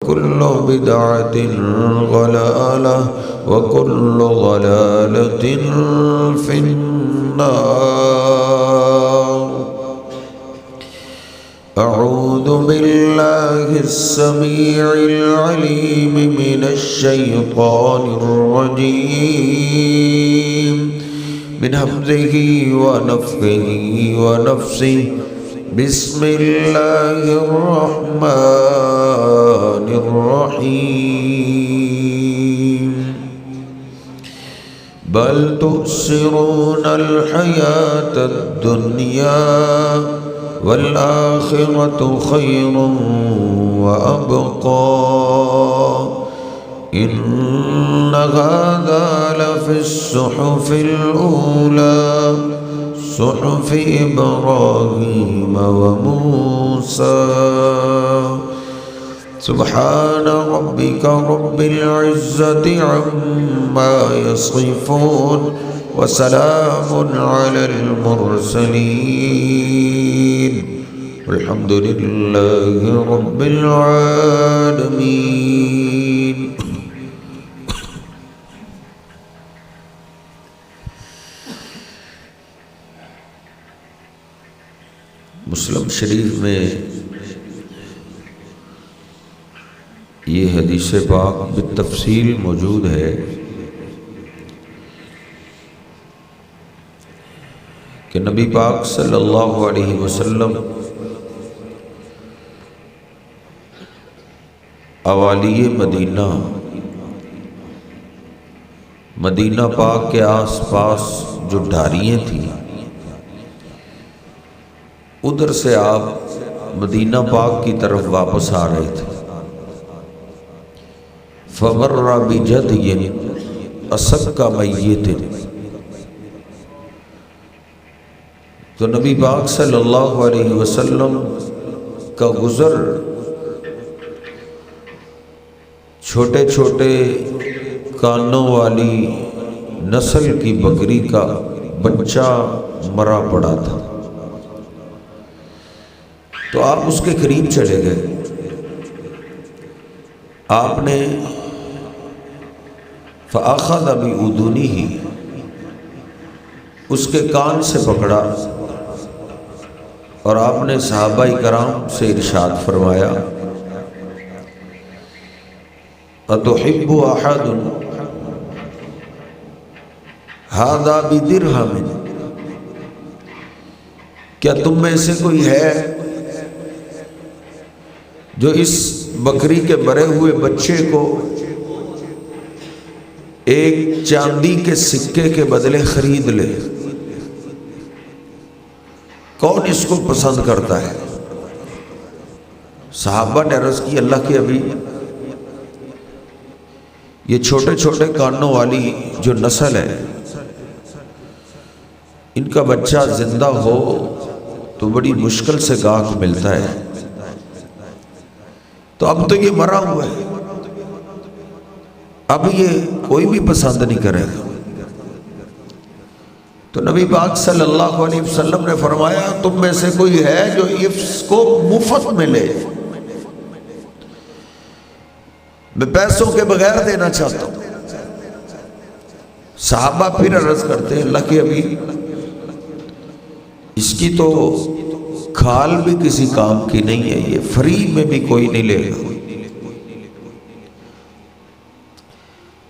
وكل بدعة ضلالة وكل ضلالة في النار. أعوذ بالله السميع العليم من الشيطان الرجيم من همزه ونفخه ونفسه. بسم الله الرحمن الرحيم. بل تؤثرون الحياة الدنيا والآخرة خير وأبقى. إن هذا لفي الصحف الأولى صحف إبراهيم وموسى. سبحان ربك رب العزة عما يصفون وسلام على المرسلين والحمد لله رب العالمين. مسلم شریف میں یہ حدیث پاک بالتفصیل موجود ہے کہ نبی پاک صلی اللہ علیہ وسلم اوالی مدینہ پاک کے آس پاس جو ڈھاریاں تھیں ادھر سے آپ مدینہ پاک کی طرف واپس آ رہے تھے. فمر بجدی اسک میت، تو نبی پاک صلی اللہ علیہ وسلم کا گزر چھوٹے چھوٹے کانوں والی نسل کی بکری کا بچہ مرا پڑا تھا. تو آپ اس کے قریب چلے گئے. آپ نے فأخذ بأذنه اس کے کان سے پکڑا اور آپ نے صحابہ کرام سے ارشاد فرمایا أتحب أحد هذا بدرهم، کیا تم میں سے کوئی ہے جو اس بکری کے مرے ہوئے بچے کو ایک چاندی کے سکے کے بدلے خرید لے؟ کون اس کو پسند کرتا ہے؟ صحابہ نے عرض کی اللہ کے حبیب، یہ چھوٹے چھوٹے کانوں والی جو نسل ہے ان کا بچہ زندہ ہو تو بڑی مشکل سے گاہک ملتا ہے، تو اب تو یہ مرا ہوا ہے، اب یہ کوئی بھی پسند نہیں کرے گا. تو نبی پاک صلی اللہ علیہ وسلم نے فرمایا تم میں سے کوئی ہے جو اس کو مفت میں لے؟ میں پیسوں کے بغیر دینا چاہتا ہوں. صحابہ پھر عرض کرتے ہیں اللہ کے حبیب، اس کی تو کھال بھی کسی کام کی نہیں ہے، یہ فری میں بھی کوئی نہیں لے گا.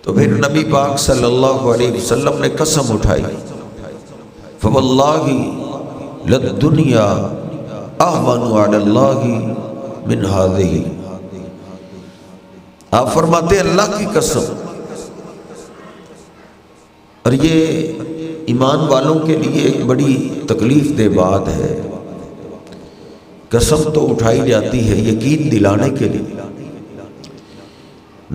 تو پھر نبی پاک صلی اللہ علیہ وسلم نے قسم اٹھائی فواللہ للدنیا اہون علی اللہ من ہذہ. آپ فرماتے ہیں اللہ کی قسم، اور یہ ایمان والوں کے لیے ایک بڑی تکلیف دہ بات ہے. قسم تو اٹھائی جاتی ہے یقین دلانے کے لیے.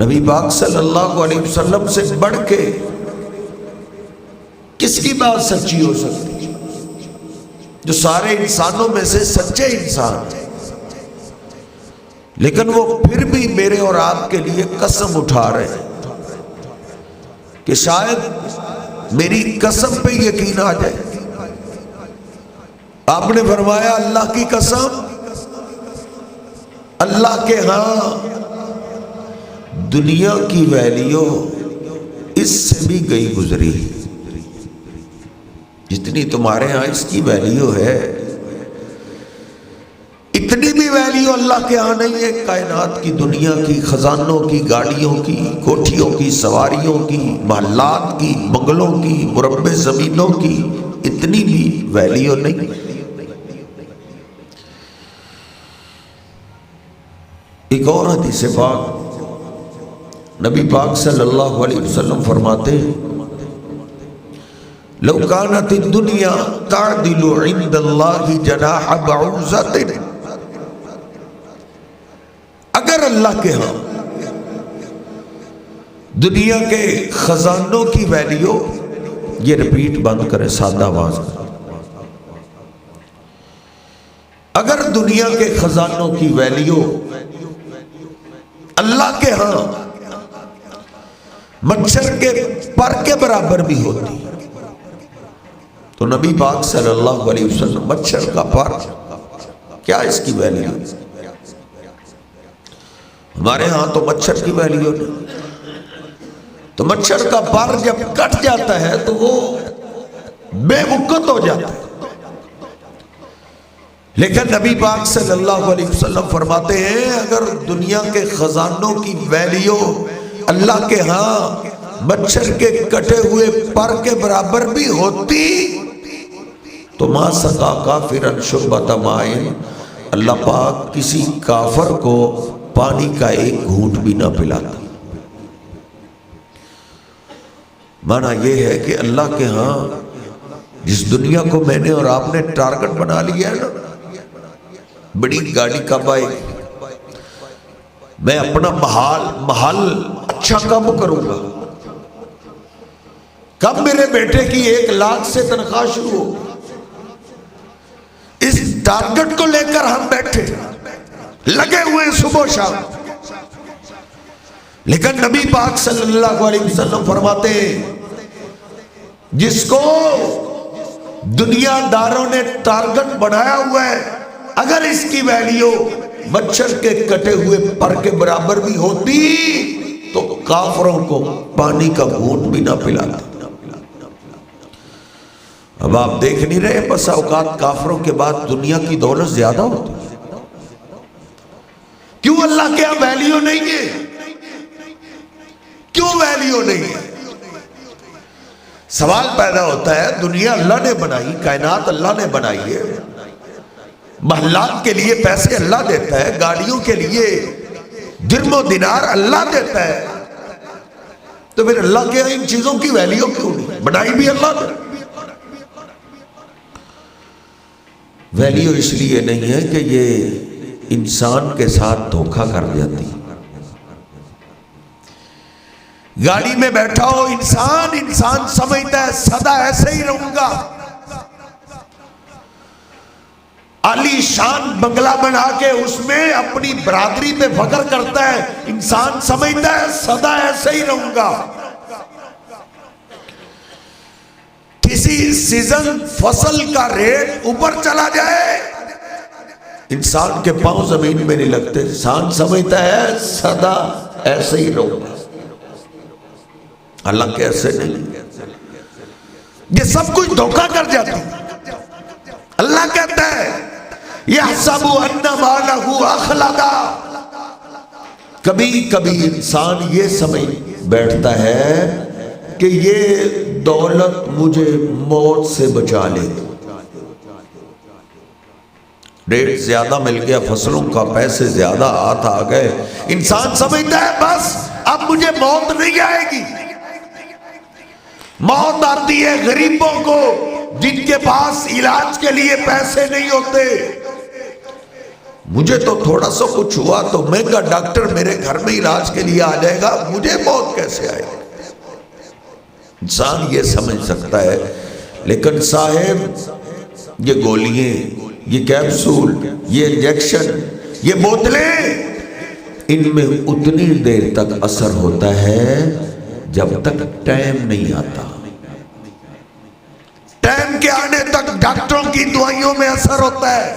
نبی پاک صلی اللہ علیہ وسلم سے بڑھ کے کس کی بات سچی ہو سکتی جو سارے انسانوں میں سے سچے انسان ہیں، لیکن وہ پھر بھی میرے اور آپ کے لیے قسم اٹھا رہے ہیں کہ شاید میری قسم پہ یقین آ جائے. آپ نے فرمایا اللہ کی قسم، اللہ کے ہاں دنیا کی ویلیو اس سے بھی گئی گزری، جتنی تمہارے ہاں اس کی ویلیو ہے اتنی بھی ویلیو اللہ کے ہاں نہیں ہے۔ کائنات کی، دنیا کی، خزانوں کی، گاڑیوں کی، کوٹھیوں کی، سواریوں کی، محلات کی، بنگلوں کی، مربع زمینوں کی اتنی بھی ویلیو نہیں۔ ایک اور حدیث پاک نبی پاک صلی اللہ علیہ وسلم فرماتے ہیں لو کانت الدنیا تعدل عند اللہ جناح بعوضۃ، اگر اللہ کے ہاں دنیا کے خزانوں کی ویلیو، یہ ریپیٹ بند کرے سادہ آواز، اگر دنیا کے خزانوں کی ویلیو اللہ کے ہاں مچھر کے پر کے برابر بھی ہوتی تو نبی پاک صلی اللہ علیہ وسلم مچھر کا پر کیا اس کی ویلیو؟ ہمارے ہاں تو مچھر کی ویلیو نہیں، تو مچھر کا پر جب کٹ جاتا ہے تو وہ بے وقت ہو جاتا ہے، لیکن نبی پاک صلی اللہ علیہ وسلم فرماتے ہیں اگر دنیا کے خزانوں کی ویلیو اللہ کے ہاں مچھر کے کٹے ہوئے پر کے برابر بھی ہوتی تو ما سقا کافرا شربۃ ماء، اللہ پاک کسی کافر کو پانی کا ایک گھونٹ بھی نہ پلاتا۔ معنی یہ ہے کہ اللہ کے ہاں جس دنیا کو میں نے اور آپ نے ٹارگٹ بنا لیا ہے نا، بڑی گاڑی کب آئے گی، میں اپنا محل اچھا کب کروں گا، کب میرے بیٹے کی 1 لاکھ سے تنخواہ شروع ہو، اس ٹارگٹ کو لے کر ہم بیٹھے لگے ہوئے صبح شام، لیکن نبی پاک صلی اللہ علیہ وسلم فرماتے ہیں جس کو دنیا داروں نے ٹارگٹ بنایا ہوا ہے اگر اس کی ویلیو مچھر کے کٹے ہوئے پر کے برابر بھی ہوتی تو کافروں کو پانی کا گھونٹ بھی نہ پلاتا۔ اب آپ دیکھ نہیں رہے بس اوقات کافروں کے بعد دنیا کی دولت زیادہ ہوتی، کیوں اللہ کے یہاں ویلیو نہیں ہے؟ کیوں ویلیو نہیں ہے؟ سوال پیدا ہوتا ہے دنیا اللہ نے بنائی، کائنات اللہ نے بنائی ہے، محلات کے لیے پیسے اللہ دیتا ہے، گاڑیوں کے لیے درم و دینار اللہ دیتا ہے، تو پھر اللہ کے ان چیزوں کی ویلیو کیوں نہیں؟ بنائی بھی اللہ نے۔ ویلیو اس لیے نہیں ہے کہ یہ انسان کے ساتھ دھوکہ کر جاتی۔ گاڑی میں بیٹھا ہو انسان سمجھتا ہے سدا ایسے ہی رہوں گا، عالی شان بنگلہ بنا کے اس میں اپنی برادری پہ فخر کرتا ہے، انسان سمجھتا ہے سدا ایسے ہی رہوں گا۔ کسی سیزن فصل کا ریٹ اوپر چلا جائے انسان کے پاؤں زمین میں نہیں لگتے، انسان سمجھتا ہے سدا ایسے ہی رہوں گا۔ اللہ کے ایسے نہیں، یہ سب کچھ دھوکہ کر جاتا ہے۔ اللہ کہتا ہے یحسب ان مالہ اخلدا، کبھی کبھی انسان یہ سمجھ بیٹھتا ہے کہ یہ دولت مجھے موت سے بچا لے، ریٹ زیادہ مل گیا، فصلوں کا پیسے زیادہ ہاتھ آ گئے، انسان سمجھتا ہے بس اب مجھے موت نہیں آئے گی۔ موت آتی ہے غریبوں کو جن کے پاس علاج کے لیے پیسے نہیں ہوتے۔ مجھے تو تھوڑا سا کچھ ہوا تو مہنگا ڈاکٹر میرے گھر میں علاج کے لیے آ جائے گا، مجھے موت کیسے آئے گی؟ انسان یہ سمجھ سکتا ہے، لیکن صاحب یہ گولیاں، یہ کیپسول، یہ انجیکشن، یہ بوتلیں، ان میں اتنی دیر تک اثر ہوتا ہے جب تک ٹائم نہیں آتا۔ ٹائم کے آنے تک ڈاکٹروں کی دوائیوں میں اثر ہوتا ہے،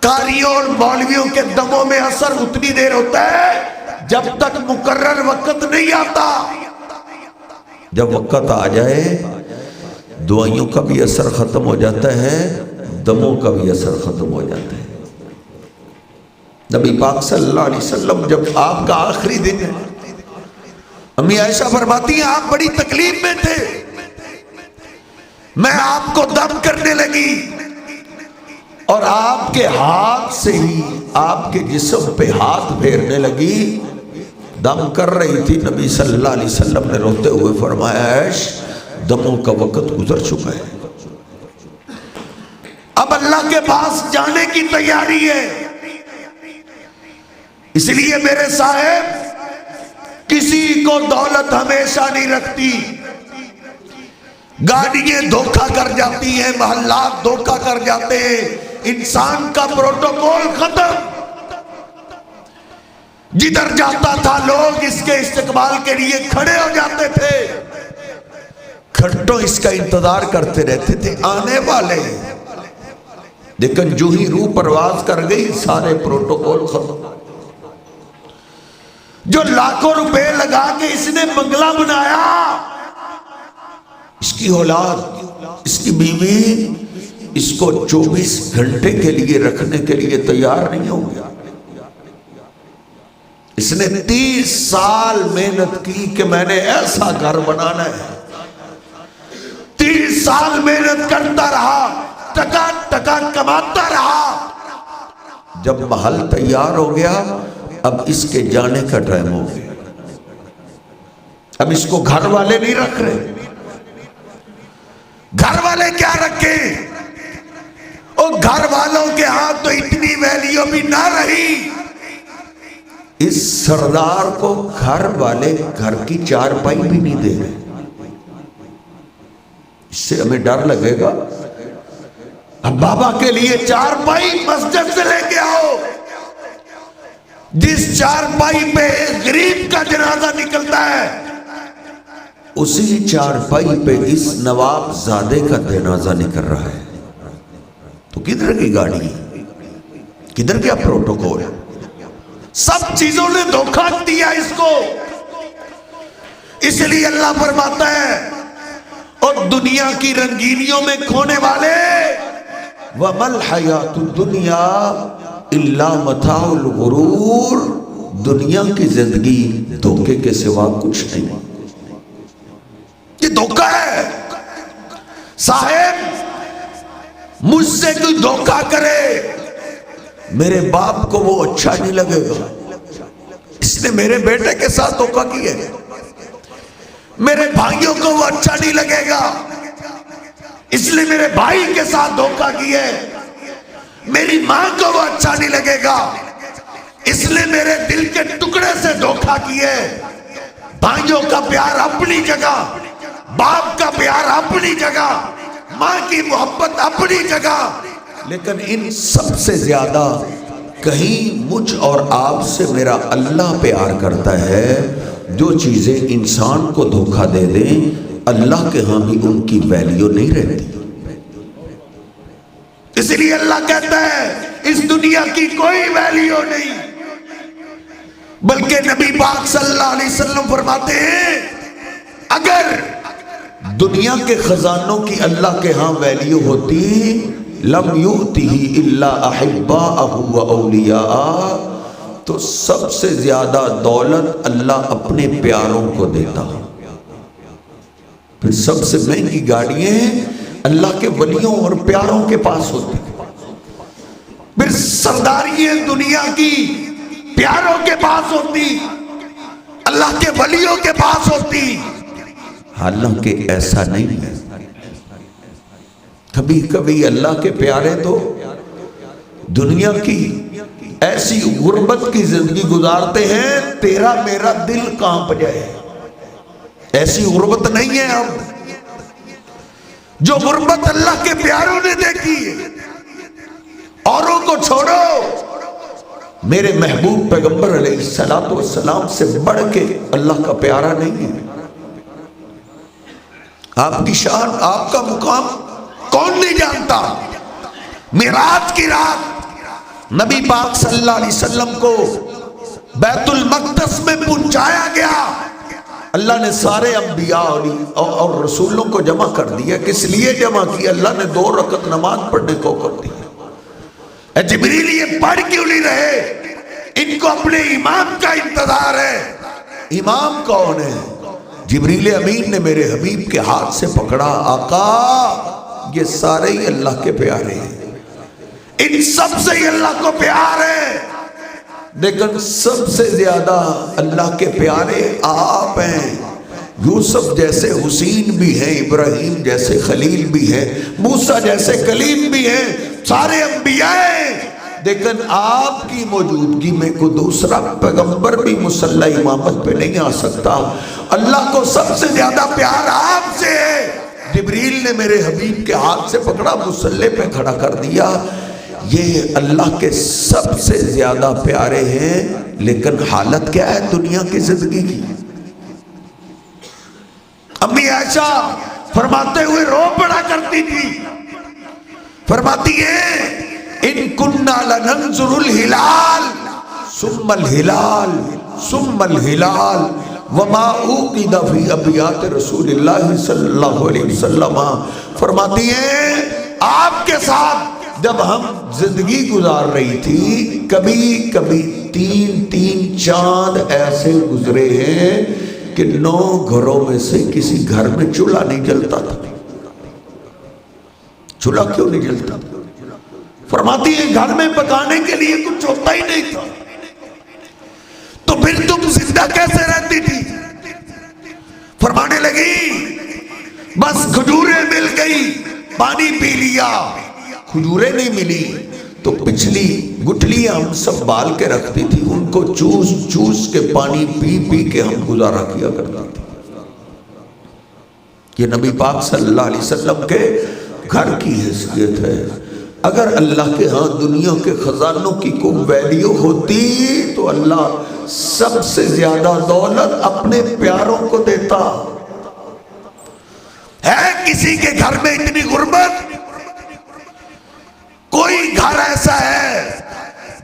قاریوں اور مولویوں کے دموں میں اثر اتنی دیر ہوتا ہے جب تک مقرر وقت نہیں آتا، جب وقت آ جائے دعائیوں کا بھی اثر ختم ہو جاتا ہے، دموں کا بھی اثر ختم ہو جاتا ہے۔ نبی پاک صلی اللہ علیہ وسلم جب آپ کا آخری دن ہے، امی عائشہ فرماتی ہیں آپ بڑی تکلیف میں تھے، میں آپ کو دم کرنے لگی اور آپ کے ہاتھ سے ہی آپ کے جسم پہ ہاتھ پھیرنے لگی، دم کر رہی تھی۔ نبی صلی اللہ علیہ وسلم نے روتے ہوئے فرمایا عائش دموں کا وقت گزر چکا ہے، اب اللہ کے پاس جانے کی تیاری ہے۔ اس لیے میرے صاحب کسی کو دولت ہمیشہ نہیں رکھتی، گاڑیاں دھوکہ کر جاتی ہیں، محلات دھوکہ کر جاتے ہیں، انسان کا پروٹوکول ختم۔ جدھر جاتا تھا لوگ اس کے استقبال کے لیے کھڑے ہو جاتے تھے، گھنٹوں اس کا انتظار کرتے رہتے تھے، آنے والے ہیں۔ لیکن جو ہی روح پرواز کر گئی سارے پروٹوکول ختم۔ جو لاکھوں روپے لگا کے اس نے بنگلہ بنایا، اس کی اولاد اس کی بیوی اس کو 24 گھنٹے کے لیے رکھنے کے لیے تیار نہیں ہو گیا۔ اس نے 30 سال محنت کی کہ میں نے ایسا گھر بنانا ہے، 30 سال محنت کرتا رہا، ٹکا ٹکا کماتا رہا۔ جب محل تیار ہو گیا اب اس کے جانے کا ٹائم ہو گیا، اب اس کو گھر والے نہیں رکھ رہے۔ گھر والے کیا رکھے؟ اور گھر والوں کے ہاتھ تو اتنی ویلیو بھی نہ رہی، اس سردار کو گھر والے گھر کی چارپائی بھی نہیں دے رہے۔ اس سے ہمیں ڈر لگے گا، اب بابا کے لیے چارپائی مسجد سے لے کے آؤ۔ جس چارپائی پہ غریب کا جنازہ نکلتا ہے اسی چارپائی پہ اس نواب زادے کا جنازہ نکل رہا ہے، تو کدھر کی گاڑی، کدھر کیا پروٹوکول؟ سب چیزوں نے دھوکہ دیا اس کو۔ اس لیے اللہ فرماتا ہے اور دنیا کی رنگینیوں میں کھونے والے وَمَا الْحَيَاةُ الدُّنْيَا إِلَّا مَتَاعُ الْغُرُورِ، دنیا کی زندگی دھوکے کے سوا کچھ نہیں، یہ دھوکہ ہے۔ صاحب مجھ سے کوئی دھوکہ کرے میرے باپ کو وہ اچھا نہیں لگے گا، اس نے میرے بیٹے کے ساتھ دھوکہ کیا ہے، میرے بھائیوں کو وہ اچھا نہیں لگے گا، اس لیے میرے بھائی کے ساتھ دھوکہ کیا ہے، میری ماں کو وہ اچھا نہیں لگے گا، اس لیے میرے دل کے ٹکڑے سے دھوکہ کیا ہے۔ بھائیوں کا پیار اپنی جگہ، باپ کا پیار اپنی جگہ، ماں کی محبت اپنی جگہ، لیکن ان سب سے زیادہ کہیں مجھ اور آپ سے میرا اللہ پیار کرتا ہے۔ جو چیزیں انسان کو دھوکہ دے دیں اللہ کے ہاں بھی ان کی ویلیو نہیں رہتی۔ اس لیے اللہ کہتا ہے اس دنیا کی کوئی ویلیو نہیں، بلکہ نبی پاک صلی اللہ علیہ وسلم فرماتے ہیں اگر دنیا کے خزانوں کی اللہ کے ہاں ویلیو ہوتی لم یؤتہ الا احباءہ و اولیاء، تو سب سے زیادہ دولت اللہ اپنے پیاروں کو دیتا۔ پھر سب سے مہنگی گاڑیاں اللہ کے ولیوں اور پیاروں کے پاس ہوتی، پھر سرداریاں دنیا کی پیاروں کے پاس ہوتی، اللہ کے ولیوں کے پاس ہوتی۔ حالانکہ ایسا نہیں ہے، کبھی کبھی اللہ کے پیارے تو دنیا کی ایسی غربت کی زندگی گزارتے ہیں تیرا میرا دل کانپ جائے۔ ایسی غربت نہیں ہے اب جو غربت اللہ کے پیاروں نے دیکھی ہے۔ اوروں کو چھوڑو، میرے محبوب پیغمبر علیہ السلام سے بڑھ کے اللہ کا پیارا نہیں ہے۔ آپ کی شان، آپ کا مقام کون نہیں جانتا؟ معراج کی رات نبی پاک صلی اللہ علیہ وسلم کو بیت المقدس میں پہنچایا گیا. اللہ نے سارے انبیاء اور رسولوں کو جمع کر دیا. کس لیے جمع کیا؟ اللہ نے 2 رکعت نماز پڑھنے کو کر دیا. اے جبریل یہ پڑھ کیوں نہیں رہے؟ ان کو اپنے امام کا انتظار ہے. امام کون ہے؟ جبریل امین نے میرے حبیب کے ہاتھ سے پکڑا. آقا یہ سارے ہی اللہ کے پیارے ہیں، ان سب سے ہی اللہ کو پیار ہے، لیکن سب سے زیادہ اللہ کے پیارے آپ ہیں. یوسف جیسے حسین بھی ہیں، ابراہیم جیسے خلیل بھی ہیں، موسیٰ جیسے کلیم بھی ہیں، سارے انبیاء ہیں. لیکن آپ کی موجودگی میں کوئی دوسرا پیغمبر بھی مصلی امامت پہ نہیں آ سکتا. اللہ کو سب سے زیادہ پیار آپ سے ہے. جبریل نے میرے حبیب کے ہاتھ سے پکڑا، مصلی پہ کھڑا کر دیا. یہ اللہ کے سب سے زیادہ پیارے ہیں، لیکن حالت کیا ہے دنیا کی زندگی کی؟ امی عائشہ فرماتے ہوئے رو پڑا کرتی تھی، فرماتی ہے ان کننا لننظر الہلال ثم الہلال ثم الہلال وما اوقد فی ابیات رسول اللہ صلی اللہ علیہ وسلم. فرماتی ہیں آپ کے ساتھ جب ہم زندگی گزار رہی تھی، کبھی کبھی 3 چاند ایسے گزرے ہیں کہ 9 گھروں میں سے کسی گھر میں چولہا نہیں جلتا تھا. چولہا کیوں نہیں جلتا؟ فرماتی ہے گھر میں پکانے کے لیے کچھ ہوتا ہی نہیں تھا، تو پھر تم زندہ کیسے رہتی تھی؟ فرمانے لگی بس کھجوریں مل گئی، پانی پی لیا. کھجوریں نہیں ملی تو پچھلی گٹھلیاں ہم سب بال کے رکھتی تھی، ان کو چوس چوس کے پانی پی پی کے ہم گزارا کیا کرتے تھے. یہ نبی پاک صلی اللہ علیہ وسلم کے گھر کی حیثیت ہے. اگر اللہ کے ہاں دنیا کے خزانوں کی کوئی ویلیو ہوتی تو اللہ سب سے زیادہ دولت اپنے پیاروں کو دیتا. ہے کسی کے گھر میں اتنی غربت؟ کوئی گھر ایسا ہے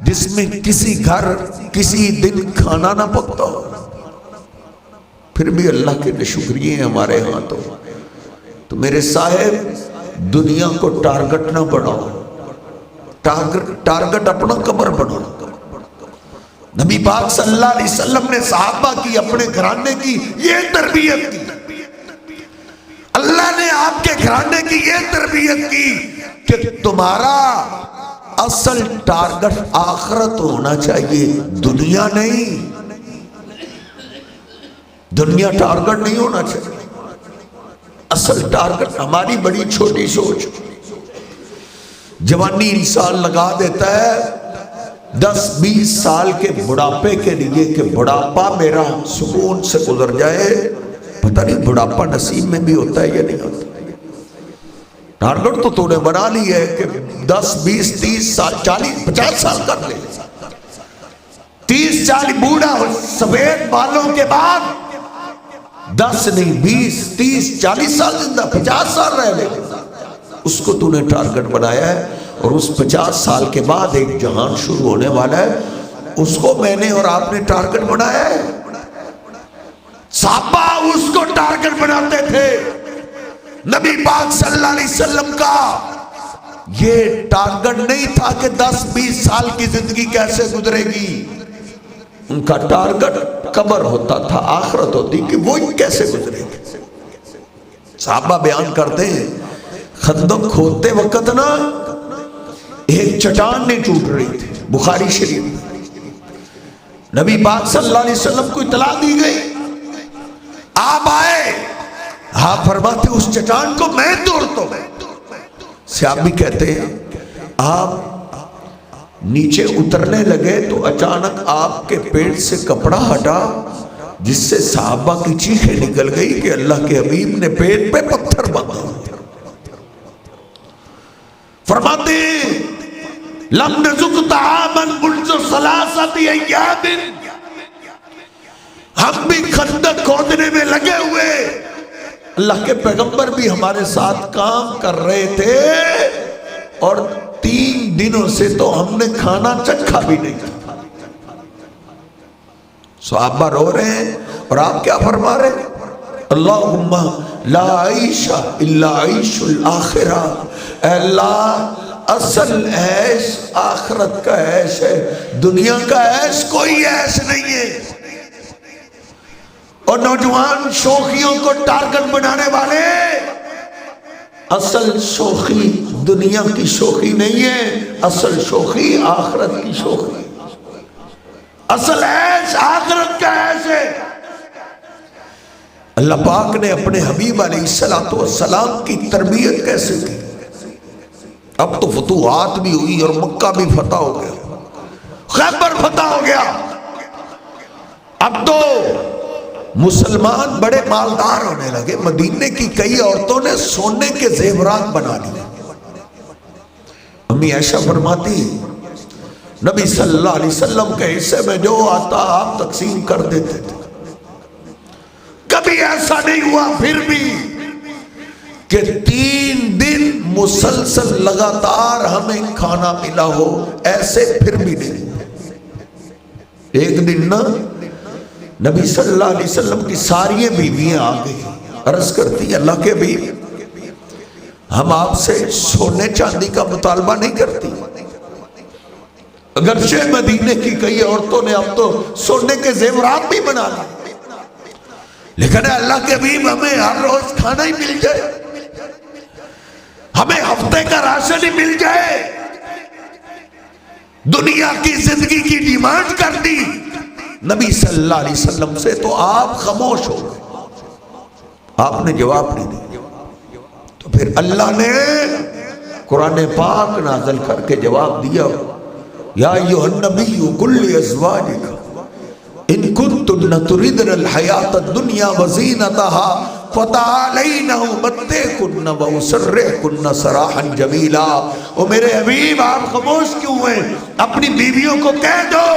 جس میں کسی دن کھانا نہ پکتا ہو؟ پھر بھی اللہ کے شکریہ ہیں ہمارے ہاں. تو میرے صاحب دنیا کو ٹارگٹ نہ بناؤ، ٹارگٹ اپنا قبر بناؤ. نبی پاک صلی اللہ علیہ وسلم نے صحابہ کی، اپنے گھرانے کی یہ تربیت کی. اللہ نے آپ کے گھرانے کی یہ تربیت کی کہ تمہارا اصل ٹارگٹ آخرت ہونا چاہیے، دنیا نہیں. دنیا ٹارگٹ نہیں ہونا چاہیے. اصل ٹارگٹ ہماری بڑی چھوٹی سوچ. جوانی انسان لگا دیتا ہے 10-20 سال کے بڑھاپے کے لیے کہ بڑھاپا میرا سکون سے گزر جائے. پتہ نہیں بڑھاپا نصیب میں بھی ہوتا ہے یا نہیں ہوتا. ٹارگٹ تو نے بنا لی ہے کہ 10-20-30 سال 40-50 سال کر لے. 30-40 بوڑھا سفید بالوں کے بعد 10 نہیں 20-30-40 سال زندہ، 50 سال رہ لے. اس کو تو نے ٹارگٹ بنایا ہے. اور اس 50 سال کے بعد ایک جہان شروع ہونے والا ہے، اس کو میں نے اور آپ نے ٹارگٹ بنایا ہے. صحابہ اس کو ٹارگٹ بناتے تھے. نبی پاک صلی اللہ علیہ وسلم کا یہ ٹارگٹ نہیں تھا کہ 10-20 سال کی زندگی کیسے گزرے گی. ان کا ٹارگٹ قبر ہوتا تھا، آخرت ہوتی کہ وہ کیسے گزرے گی. صحابہ بیان کرتے ہیں خندق کھودتے وقت نا ایک چٹان نہیں ٹوٹ رہی تھی. بخاری شریف. نبی پاک صلی اللہ علیہ وسلم کو اطلاع دی گئی، آپ آئے، آپ فرماتے اس چٹان کو میں توڑتا ہوں. صحابی کہتے ہیں آپ نیچے اترنے لگے تو اچانک آپ کے پیٹ سے کپڑا ہٹا، جس سے صحابہ کی چیخیں نکل گئی کہ اللہ کے حبیب نے پیٹ پہ پتھر باندھا. فرماتے ہیں لم نذق طعاما منذ 3 ایام. ہم بھی خندق کھودنے میں لگے ہوئے، اللہ کے پیغمبر بھی ہمارے ساتھ کام کر رہے تھے، اور 3 دنوں سے تو ہم نے کھانا چکھا بھی نہیں تھا. صحابہ رو رہے ہیں اور آپ کیا فرما رہے ہیں؟ اللہم لا عیش الا عیش الاخرہ، اے اللہ اصل عیش آخرت کا عیش ہے، دنیا کا عیش کوئی عیش نہیں ہے۔ اور نوجوان شوخیوں کو ٹارگٹ بنانے والے، اصل شوخی دنیا کی شوخی نہیں ہے، اصل شوخی آخرت کی شوخی، اصل عیش آخرت کا عیش ہے۔ اللہ پاک نے اپنے حبیب علیہ السلام کی تربیت کیسے کی؟ اب تو فتوحات بھی ہوئی اور مکہ بھی فتح ہو گیا، خیبر فتح ہو گیا، اب تو مسلمان بڑے مالدار ہونے لگے۔ مدینے کی کئی عورتوں نے سونے کے زیورات بنا لیے۔ امی عائشہ فرماتی نبی صلی اللہ علیہ وسلم کے حصے میں جو آتا آپ تقسیم کر دیتے تھے، کبھی ایسا نہیں ہوا پھر بھی کہ 3 دن مسلسل لگاتار ہمیں کھانا ملا ہو، ایسے پھر بھی نہیں۔ ایک دن نا نبی صلی اللہ علیہ وسلم کی ساری بیویاں آ گئی، عرض کرتی اللہ کے بیوی ہم آپ سے سونے چاندی کا مطالبہ نہیں کرتی، اگرچہ مدینے کی کئی عورتوں نے اب تو سونے کے زیورات بھی بنا لیے، لیکن اللہ کے بیوی ہمیں ہر روز کھانا ہی مل جائے، ہمیں ہفتے کا راشن ہی مل جائے۔ دنیا کی زندگی کی ڈیمانڈ کر دی نبی صلی اللہ علیہ وسلم سے، تو آپ خاموش ہو گئے، آپ نے جواب نہیں دیا۔ تو پھر اللہ نے قرآن پاک نازل کر کے جواب دیا، یا ایھا النبی قل لازواجک ان کنتن تردن الحیاۃ الدنیا وزینتها فتعالین امتعکن واسرحکن سراحا جمیلا۔ او میرے حبیب آپ خاموش کیوں ہیں؟ اپنی بیویوں کو کہہ دو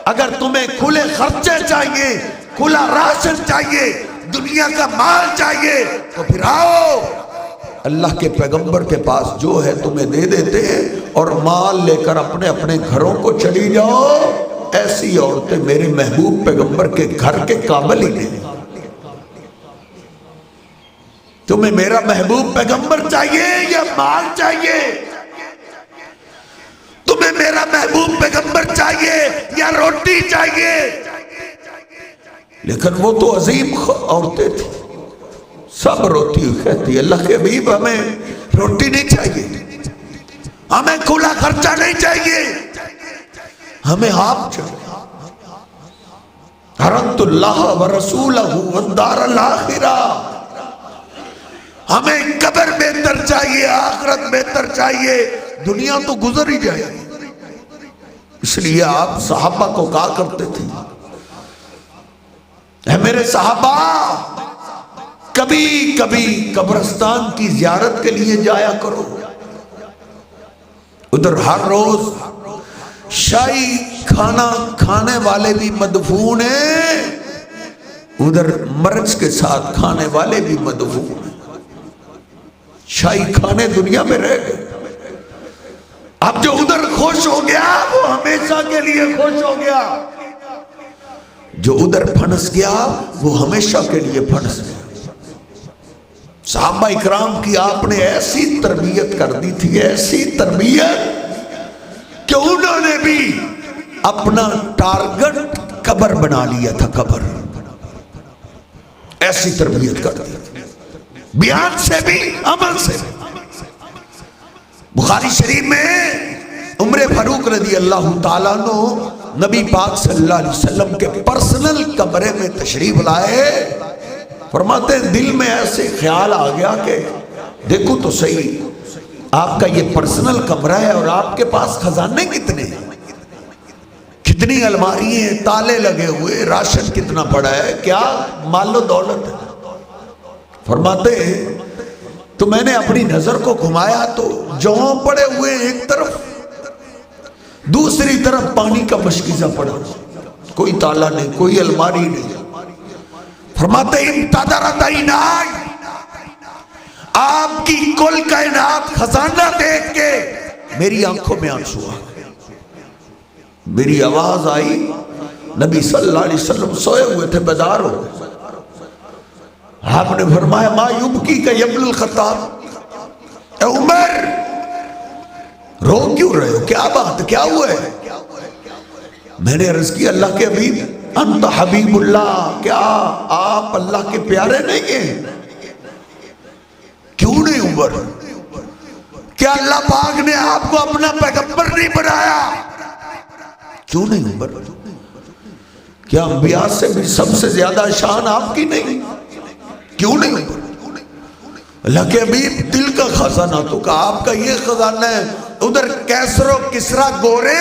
اگر تمہیں کھلے خرچے چاہیے، کھلا راشن چاہیے، دنیا کا مال چاہیے تو پھر آؤ، اللہ کے پیغمبر کے پاس جو ہے تمہیں دے دیتے ہیں، اور مال لے کر اپنے اپنے گھروں کو چلی جاؤ۔ ایسی عورتیں میرے محبوب پیغمبر کے گھر کے قابل ہی نہیں۔ تمہیں میرا محبوب پیغمبر چاہیے یا مال چاہیے؟ تمہیں میرا محبوب پیغمبر چاہیے یا روٹی چاہیے؟ لیکن وہ تو عظیم عورتیں تھیں، سب روٹی کہتی اللہ کے حبیب ہمیں روٹی نہیں چاہیے، ہمیں کھلا خرچہ نہیں چاہیے، ہمیں آپ چاہیے۔ حرمت اللہ ورسولہ والدار الاخرہ، ہمیں قبر بہتر چاہیے، آخرت بہتر چاہیے، دنیا تو گزر ہی جائے۔ اس لیے آپ صحابہ کو کہا کرتے تھے اے میرے صحابہ کبھی کبھی قبرستان کی زیارت کے لیے جایا کرو، ادھر ہر روز شاہی کھانا کھانے والے بھی مدفون ہیں، ادھر مرچ کے ساتھ کھانے والے بھی مدفون ہیں۔ شاہی کھانے دنیا میں رہ گئے، اب جو ادھر خوش ہو گیا وہ ہمیشہ کے لیے خوش ہو گیا، جو ادھر پھنس گیا وہ ہمیشہ کے لیے پھنس گیا۔ صحابہ اکرام کی آپ نے ایسی تربیت کر دی تھی، ایسی تربیت کہ انہوں نے بھی اپنا ٹارگٹ قبر بنا لیا تھا، قبر، ایسی تربیت کر دی تھی، بیان سے بھی عمل سے بھی۔ بخاری شریف میں عمر فاروق رضی اللہ تعالیٰ عنہ نبی پاک صلی اللہ علیہ وسلم کے پرسنل کمرے میں تشریف لائے، فرماتے ہیں دل میں ایسے خیال آ گیا کہ دیکھو تو صحیح، آپ کا یہ پرسنل کمرہ ہے اور آپ کے پاس خزانے کتنے ہیں، کتنی الماری ہیں، تالے لگے ہوئے، راشن کتنا پڑا ہے، کیا مال و دولت ہے۔ فرماتے ہیں تو میں نے اپنی نظر کو گھمایا تو جو پڑے ہوئے ایک طرف، دوسری طرف پانی کا مشکیزہ پڑا، کوئی تالا نہیں، کوئی الماری نہیں۔ فرماتے انتظرت عینائی، آپ کی کل کائنات خزانہ دیکھ کے میری آنکھوں میں آنسو آ گئے، میری آواز آئی نبی صلی اللہ علیہ وسلم سوئے ہوئے تھے، بیدار ہو گئے۔ آپ نے فرمایا ما یبکی کا ابن الخطاب، اے عمر رو کیوں رہے ہو، کیا بات، کیا ہوا ہے؟ میں نے عرض کی اللہ کے حبیب انت حبیب اللہ، کیا آپ اللہ کے پیارے نہیں ہیں؟ کیوں نہیں عمر؟ کیا اللہ پاک نے آپ کو اپنا پیغمبر نہیں بنایا؟ کیوں نہیں عمر؟ کیا انبیاء سے بھی سب سے زیادہ شان آپ کی نہیں؟ کیوں نہیں عمر؟ اللہ کے حبیب دل کا خزانہ تو کہ آپ کا یہ خزانہ ہے، ادھر کیسر و کسرا گورے،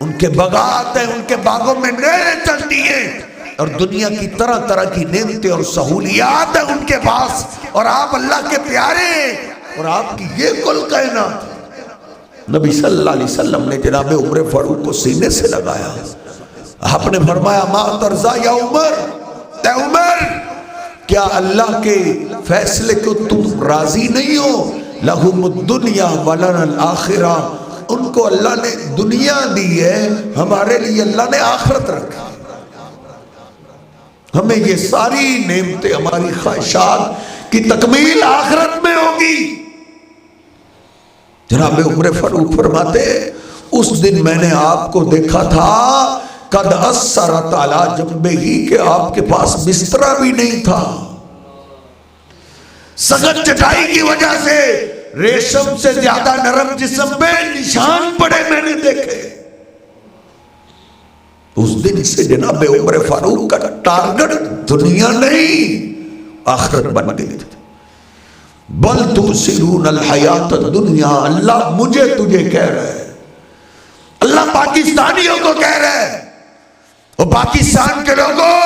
ان کے باغات ہیں، ان کے باغوں میں نہریں چلتی ہیں، اور دنیا کی طرح طرح کی نعمتیں اور سہولیات ہیں ان کے پاس، اور آپ اللہ کے پیارے ہیں، اور آپ کی یہ کل کائنات۔ نبی صلی اللہ علیہ وسلم نے جناب عمر فاروق کو سینے سے لگایا، آپ نے فرمایا ما ترضا یا عمر، اے عمر کیا اللہ کے فیصلے کو تم راضی نہیں ہو؟ لہم الدنیا ولنا الآخرہ، ان کو اللہ نے دنیا دی ہے، ہمارے لیے اللہ نے آخرت رکھا، ہمیں یہ ساری نعمتیں، ہماری خواہشات کی تکمیل آخرت میں ہوگی۔ جناب عمر فاروق فرماتے اس دن میں نے آپ کو دیکھا تھا قد اثرت علی جنبہ، کہ آپ کے پاس بسترا بھی نہیں تھا، سخت چٹائی کی وجہ سے ریشم سے زیادہ نرم جسم پہ نشان پڑے میں نے دیکھے۔ اس دن سے جناب عمر فاروق کا ٹارگٹ دنیا نہیں آخرت بن گئی تھی۔ بل تؤثرون الحیات الدنیا، اللہ مجھے تجھے کہہ رہا ہے، اللہ پاکستانیوں کو کہہ رہا ہے، اور پاکستان کے لوگوں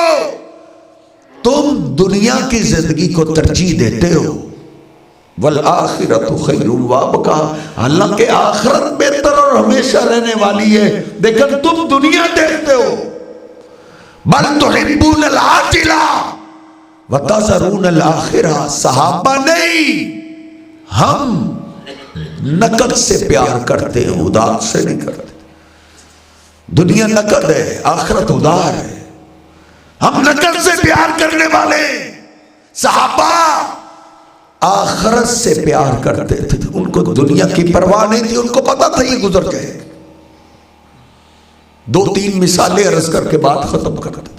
تم دنیا کی زندگی کو ترجیح دیتے ہو، والآخرۃ خیر وابقیٰ، حالانکہ آخرت بہتر اور ہمیشہ رہنے والی ہے، لیکن تم دنیا دیکھتے ہو۔ بل تحبون العاجلہ وتذرون الآخرہ، صحابہ نہیں، ہم نقد سے پیار کرتے ہیں، ادار سے نہیں کرتے۔ دنیا نقد ہے، آخرت ادار ہے، ہم نقد سے پیار کرنے والے۔ صحابہ آخرت سے پیار کرتے تھے، ان کو دنیا کی پرواہ نہیں تھی، ان کو پتا تھا یہ گزر جائے۔ دو تین مثالیں عرض کر کے بات ختم کر دیں۔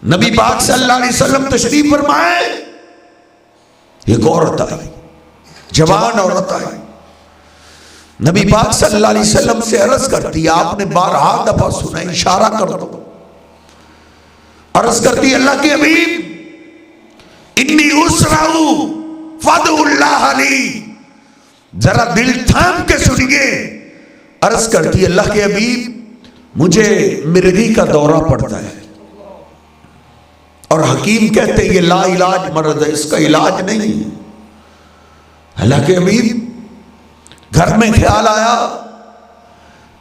نبی پاک صلی اللہ علیہ وسلم تشریف فرمائے، ایک عورت آئی، جوان عورت آئی، نبی پاک صلی اللہ علیہ وسلم سے عرض کرتی، آپ نے بارہا دفعہ سنا، اشارہ کر دو، عرض کرتی اللہ کے حبیب انی اسرعو فدعو اللہ لی، ذرا دل تھام کے سنیے، عرض کرتی اللہ کے حبیب مجھے مرگی کا دورہ پڑتا ہے، اور حکیم کہتے ہیں یہ لا علاج مرض ہے، اس کا علاج نہیں ہے۔ اللہ کے حبیب گھر میں خیال آیا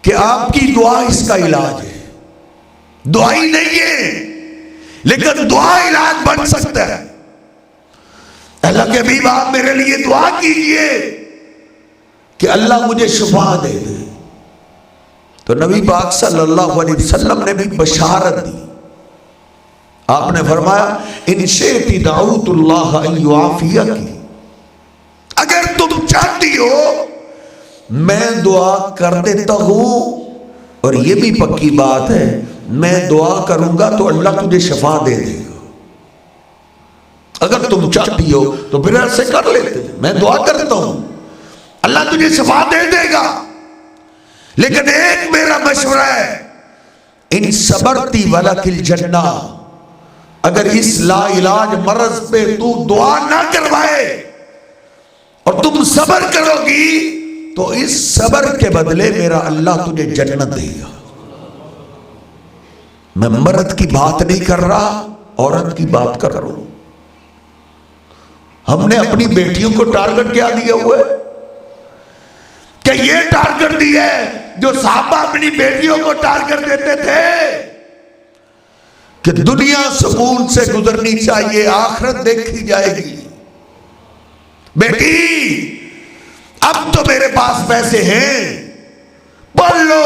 کہ آپ کی دعا اس کا علاج ہے، دعائی نہیں ہے لیکن دعا علاج بن سکتا ہے۔ اللہ کے حبیب آپ میرے لیے دعا کیجئے کہ اللہ مجھے شفا دے دے۔ تو نبی پاک صلی اللہ علیہ وسلم نے بھی بشارت دی، آپ نے فرمایا ان شئت دعوت اللہ ان یعافیک، اگر تم چاہتی ہو میں دعا کر دیتا ہوں، اور یہ بھی پکی بات ہے میں دعا کروں گا تو اللہ تجھے شفا دے دے گا، اگر تم چاہتی ہو تو پھر ایسے کر لیتے، میں دعا کرتا ہوں اللہ تجھے شفا دے دے گا، لیکن ایک میرا مشورہ ہے ان صبرتی ولک الجنہ، اگر اس لا علاج مرض پہ تو دعا نہ کروائے اور تم صبر کرو گی تو اس صبر کے بدلے میرا اللہ تجھے جنت دے گا۔ میں مرد کی بات نہیں کر رہا، عورت کی بات کر رہا ہوں۔ ہم نے اپنی بیٹیوں کو ٹارگٹ کیا دیا ہوا ہے کہ یہ ٹارگٹ دیا ہے جو صحابہ اپنی بیٹیوں کو ٹارگٹ دیتے تھے کہ دنیا سکون سے گزرنی چاہیے، آخرت دیکھی جائے گی۔ بیٹی اب تو میرے پاس پیسے ہیں، پڑھ لو،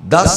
10,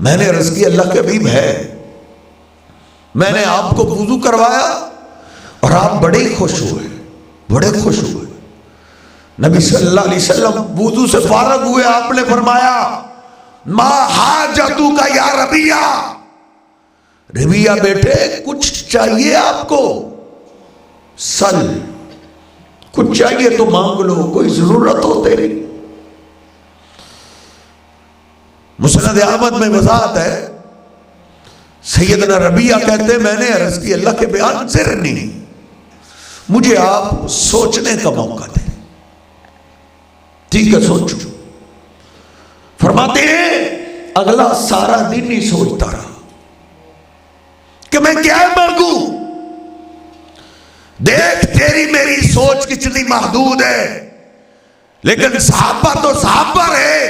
میں نے عرض کی اللہ کے حبیب ہے، میں نے آپ کو وضو کروایا اور آپ بڑے خوش ہوئے، بڑے خوش ہوئے۔ نبی صلی اللہ علیہ وسلم وضو سے فارغ ہوئے، آپ نے فرمایا ما حاجتک یا ربیہ، ربیہ بیٹے کچھ چاہیے آپ کو؟ سل، کچھ چاہیے تو مانگ لو، کوئی ضرورت ہو تیری۔ مسند احمد میں وضاحت ہے، سیدنا ربیہ کہتے ہیں میں نے عرض کی اللہ کے بیان سے نہیں، مجھے آپ سوچنے کا موقع دیں۔ ٹھیک ہے سوچو۔ فرماتے ہیں اگلا سارا دن ہی سوچتا رہا کہ میں کیا مانگوں۔ دیکھ تیری میری سوچ کتنی محدود ہے، لیکن صحابہ تو صحابہ رہے،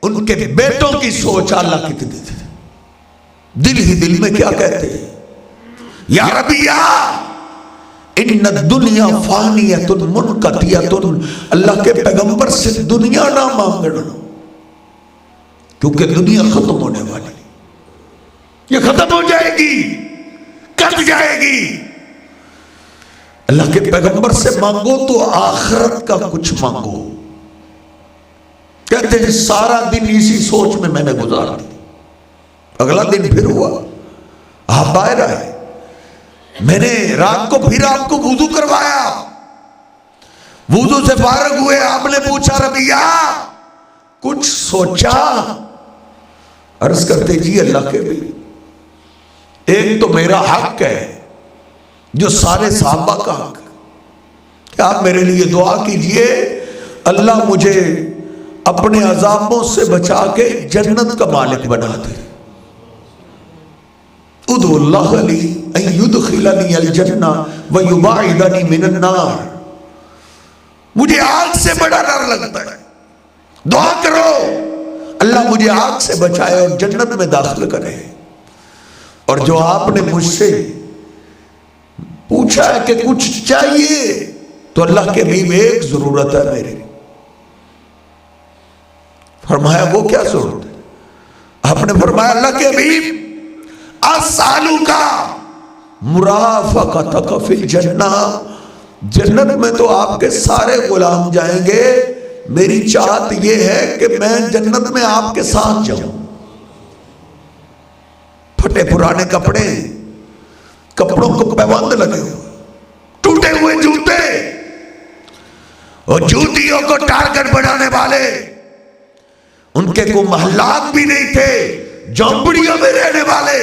ان کے بیٹوں کی سوچ اللہ کتنی تھی۔ دل ہی دل میں کیا کہتے ہیں، یا ربیہ ان الدنیا فانیۃ منقطعۃ، اللہ کے پیغمبر سے دنیا نہ مانگنا، کیونکہ دنیا ختم ہونے والی، یہ ختم ہو جائے گی، کٹ جائے گی۔ اللہ کے پیغمبر سے مانگو تو آخرت کا کچھ مانگو۔ کہتے ہیں سارا دن اسی سوچ میں نے گزارا۔ اگلا دن پھر ہوا، آپ باہر آئے، میں نے رات کو پھر آپ کو وضو کروایا، وضو سے فارغ ہوئے، آپ نے پوچھا ربیہ کچھ سوچا؟ عرض کرتے جی اللہ کے بھی، ایک تو میرا حق ہے جو سارے صحابہ کا حق ہے کہ آپ میرے لیے دعا کیجئے اللہ مجھے اپنے عذابوں سے بچا کے جنت کا مالک بنا دے۔ ادعو اللہ لی ان یدخلنی الجنہ ویباعدنی من النار، مجھے آگ سے بڑا ڈر لگتا ہے، دعا کرو اللہ مجھے آگ سے بچائے اور جنت میں داخل کرے۔ اور جو آپ نے مجھ سے پوچھا ہے کہ کچھ چاہیے، تو اللہ کے حبیب ایک ضرورت ہے میری۔ فرمایا وہ کیا ضرورت ہے؟ آپ نے فرمایا اللہ کے حبیب اسالک مرافقتک فی الجنہ، جنت میں تو آپ کے سارے غلام جائیں گے، میری چاہت یہ ہے کہ میں جنت میں آپ کے ساتھ جاؤں۔ پھٹے پرانے کپڑے، کپڑوں کو پیوند لگے ہوئے، ٹوٹے ہوئے جوتے، اور جوتیوں کو ٹارگٹ بنانے والے، ان کے کوئی محلات بھی نہیں تھے، جھونپڑیوں میں رہنے والے۔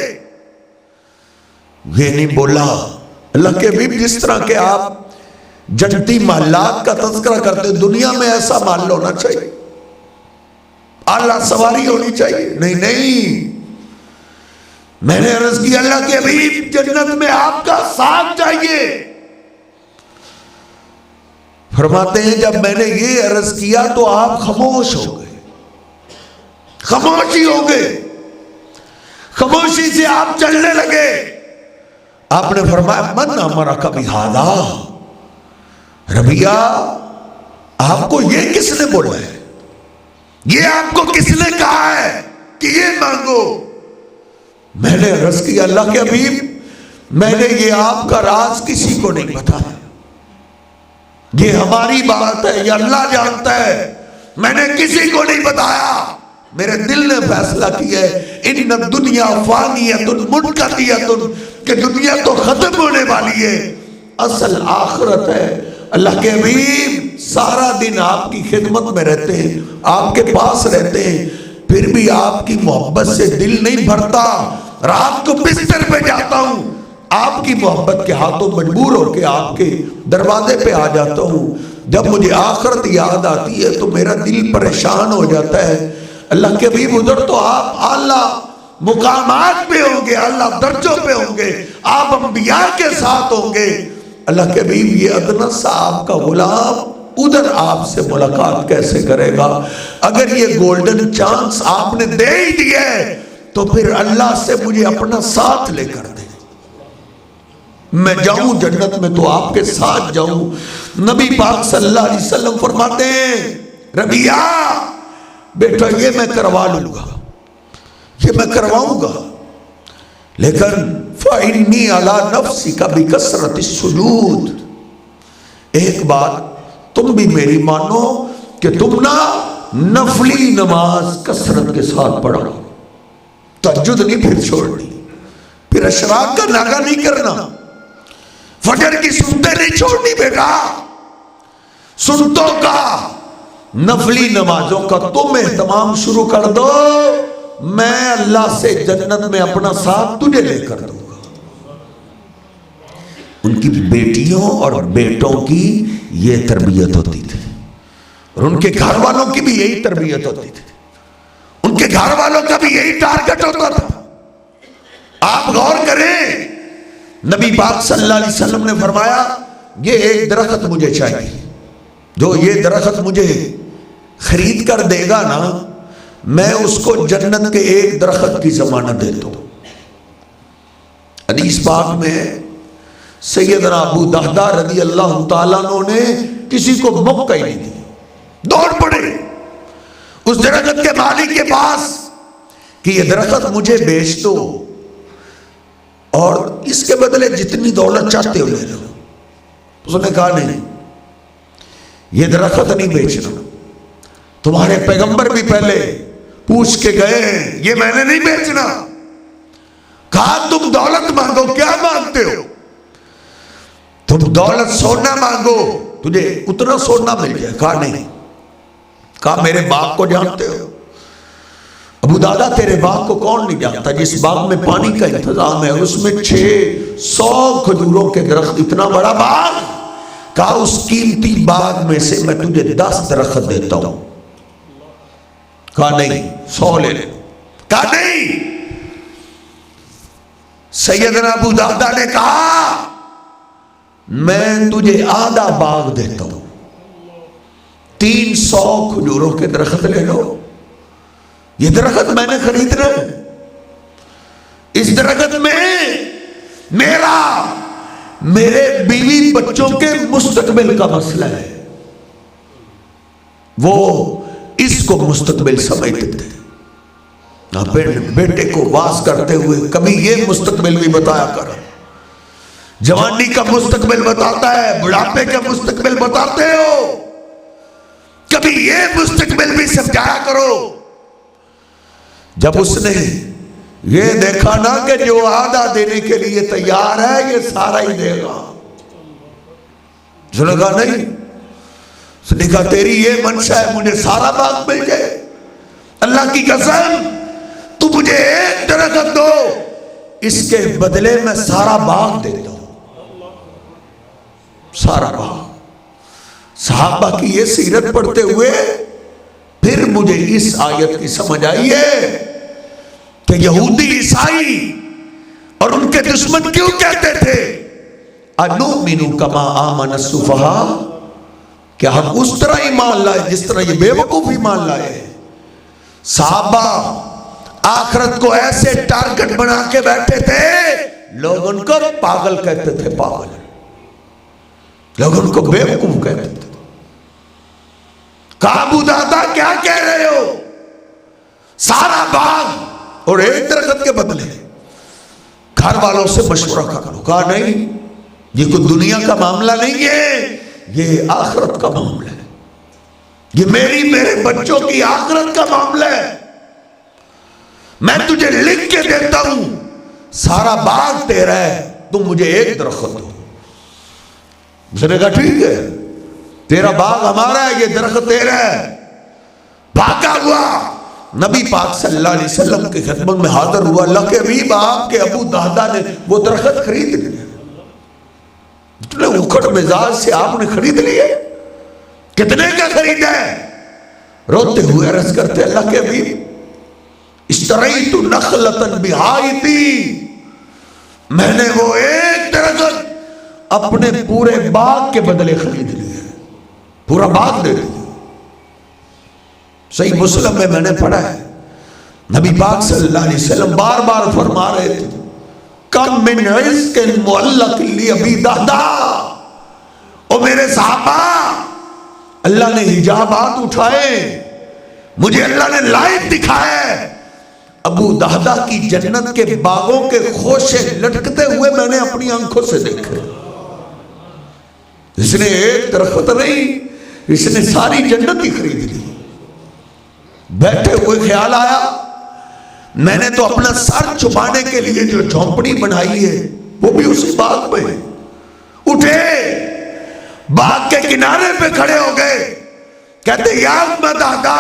یہ نہیں بولا اللہ کے حبیب جس طرح کہ آپ جنتی محلات کا تذکرہ کرتے، دنیا میں ایسا محل ہونا چاہیے، اعلیٰ سواری ہونی چاہیے، نہیں نہیں، میں نے عرض کی اللہ کے حبیب جنت میں آپ کا ساتھ چاہیے۔ فرماتے ہیں جب میں نے یہ عرض کیا تو آپ خاموش ہو گئے، خاموشی ہو گئے، خاموشی سے آپ چلنے لگے۔ آپ نے فرمایا من امرک بہذا، ربیہ آپ کو یہ کس نے بولا ہے، یہ آپ کو کس نے کہا ہے کہ یہ مانگو؟ میں نے عرض کیا اللہ کے حبیب میں نے یہ آپ کا راز کسی کو نہیں بتایا، یہ ہماری بات ہے، یہ اللہ جانتا ہے، میں نے کسی کو نہیں بتایا۔ میرے دل نے فیصلہ کیا ہے ان الدنیا فانیۃ منقطعۃ، کہ دنیا تو ختم ہونے والی ہے، اصل آخرت ہے۔ اللہ کے حبیب سارا دن آپ کی خدمت میں رہتے ہیں، آپ کے پاس رہتے ہیں، پھر بھی آپ کی محبت سے دل نہیں بھرتا۔ رات کو بستر پہ جاتا ہوں، آپ کی محبت کے ہاتھوں مجبور ہو کے آپ کے دروازے پہ آ جاتا ہوں۔ جب مجھے آخرت یاد آتی ہے تو میرا دل پریشان ہو جاتا ہے۔ اللہ کے حبیب ادھر تو آپ اعلیٰ مقامات پہ ہوں گے، اعلیٰ درجوں پہ ہوں گے، آپ انبیاء کے ساتھ ہوں گے۔ اللہ کے حبیب یہ ادنا سا آپ کا غلام ادھر آپ سے ملاقات کیسے کرے گا؟ اگر یہ گولڈن چانس آپ نے دے ہی دیا ہے تو پھر اللہ سے مجھے اپنا ساتھ لے کر دے، میں جاؤں جنت میں تو آپ کے ساتھ جاؤں۔ نبی پاک صلی اللہ علیہ وسلم فرماتے ہیں ربیہ بیٹا یہ میں کروا لوں گا، یہ میں کرواؤں گا، لیکن فَإِنِّي عَلَىٰ نَفْسِكَ بِكَثْرَةِ السُّجُودِ، ایک بات تم بھی میری مانو کہ تم نا نفلی نماز کثرت کے ساتھ پڑھو، تہجد نہیں پھر چھوڑنی، پھر اشراق کا ناغہ نہیں کرنا، فجر کی سنتیں نہیں چھوڑنی بیٹا، سنتوں کا نفلی نمازوں کا تم اہتمام شروع کر دو، میں اللہ سے جنت میں اپنا ساتھ تجھے لے کر دوں گا۔ ان کی بیٹیوں اور بیٹوں کی یہ تربیت ہوتی تھی، اور ان کے گھر والوں کی بھی یہی تربیت ہوتی تھی، ان کے گھر والوں کا بھی یہی ٹارگٹ ہوتا تھا۔ آپ غور کریں، نبی پاک صلی اللہ علیہ وسلم نے فرمایا یہ ایک درخت مجھے چاہیے، جو یہ درخت مجھے خرید کر دے گا نا، میں اس کو جنت کے ایک درخت کی ضمانت دیتا ہوں۔ حدیث پاک میں سیدنا ابو دہدہ رضی اللہ تعالیٰ عنہ نے کسی کو موقع ہی نہیں دی، دوڑ پڑے اس درخت کے مالک کے پاس کہ یہ درخت مجھے بیچ دو، اور اس کے بدلے جتنی دولت چاہتے ہو لے لو۔ اس نے کہا نہیں، یہ درخت نہیں بیچنا، تمہارے پیغمبر بھی پہلے پوچھ کے گئے ہیں، یہ میں نے نہیں بیچنا۔ کہا تم دولت مانگو، کیا مانگتے ہو؟ تم دولت سونا مانگو، تجھے اتنا سونا مل جائے۔ کہا نہیں۔ کہا میرے باغ کو جانتے ہو؟ ابو دادا تیرے باغ کو کون نہیں جانتا، جس باغ میں پانی کا انتظام ہے، اس میں 600 کھجوروں کے درخت، اتنا بڑا باغ۔ کہا اس قیمتی باغ میں سے میں تجھے 10 درخت دیتا ہوں۔ کہا نہیں، 100 لے لے۔ کہا نہیں۔ سیدنا ابو دادا نے کہا میں تجھے آدھا باغ دیتا ہوں، 300 کھجوروں کے درخت لے لو۔ یہ درخت میں نے خریدنا ہے، اس درخت میں میرے بیوی بچوں کے مستقبل کا مسئلہ ہے۔ وہ اس کو مستقبل سمجھتے تھے، بیٹے کو واز کرتے ہوئے کبھی یہ مستقبل بھی بتایا کر، جوانی کا مستقبل بتاتا ہے، بڑھاپے کا مستقبل بتاتے ہو، کبھی یہ مستقبل بھی سمجھایا کرو۔ جب اس نے یہ دیکھا نا کہ جو آدھا دینے کے لیے تیار ہے یہ سارا ہی دے گا، اس نے کہا نہیں، اس نے کہا تیری یہ منشا ہے مجھے سارا باغ مل جائے، اللہ کی قسم تو مجھے ایک درخت دو، اس کے بدلے میں سارا باغ دیتا ہوں، سارا باغ۔ صحابہ کی یہ سیرت پڑھتے ہوئے پھر مجھے اس آیت کی سمجھ آئی ہے کہ یہودی عیسائی اور ان کے دشمن کیوں کہتے تھے اَنُؤْمِنُ كَمَا آمَنَ السُّفَهَاءُ، کہ ہم اس طرح ایمان لائے جس طرح یہ بے وقوف ایمان لائے۔ صحابہ آخرت کو ایسے ٹارگٹ بنا کے بیٹھے تھے، لوگ ان کو پاگل کہتے تھے، پاگل، لوگ ان کو بے وقوف کہتے تھے۔ کہا ابو دادا کیا کہہ رہے ہو؟ سارا باغ اور ایک درخت کے بدلے؟ گھر والوں سے مشورہ کرو۔ کہا نہیں، یہ کوئی دنیا کا معاملہ نہیں ہے، یہ آخرت کا معاملہ ہے، یہ میرے بچوں کی آخرت کا معاملہ ہے، میں تجھے لکھ کے دیتا ہوں، سارا باغ تیرا ہے، تم مجھے ایک درخت دو۔ اس نے کہا ٹھیک ہے، تیرا باغ ہمارا ہے، یہ درخت تیرا ہے۔ بھاگا ہوا نبی پاک صلی اللہ علیہ وسلم کے خدمت میں حاضر ہوا، اللہ کے حبیب آپ کے ابو دہدہ نے وہ درخت خرید لیا۔ اتنے اکھڑ مزاج سے آپ نے خرید لیے؟ کتنے کا خریدا ہے؟ روتے ہوئے عرض کرتے اللہ کے حبیب اشتریت نخلة بحائطی، میں نے وہ ایک درخت اپنے پورے باغ کے بدلے خرید لیے، پورا باغ دے دیا۔ صحیح مسلم میں نے پڑھا ہے، نبی پاک صلی اللہ علیہ وسلم بار بار فرما رہے تھے کم من عزق معلق لی ابی دہدہ، او میرے صحابہ اللہ نے حجابات اٹھائے، مجھے اللہ نے لائٹ دکھائے، ابو دہدہ کی جنت کے باغوں کے خوشے لٹکتے ہوئے میں نے اپنی آنکھوں سے دیکھے. اس نے ایک درخت نہیں، اس نے ساری جنت ہی خرید لی. بیٹھے ہوئے خیال آیا میں نے تو اپنا سر چھپانے کے لیے جو جھونپڑی بنائی ہے وہ بھی اس باغ میں. اٹھے باغ کے کنارے پہ کھڑے ہو گئے، کہتے یا ام دہدہ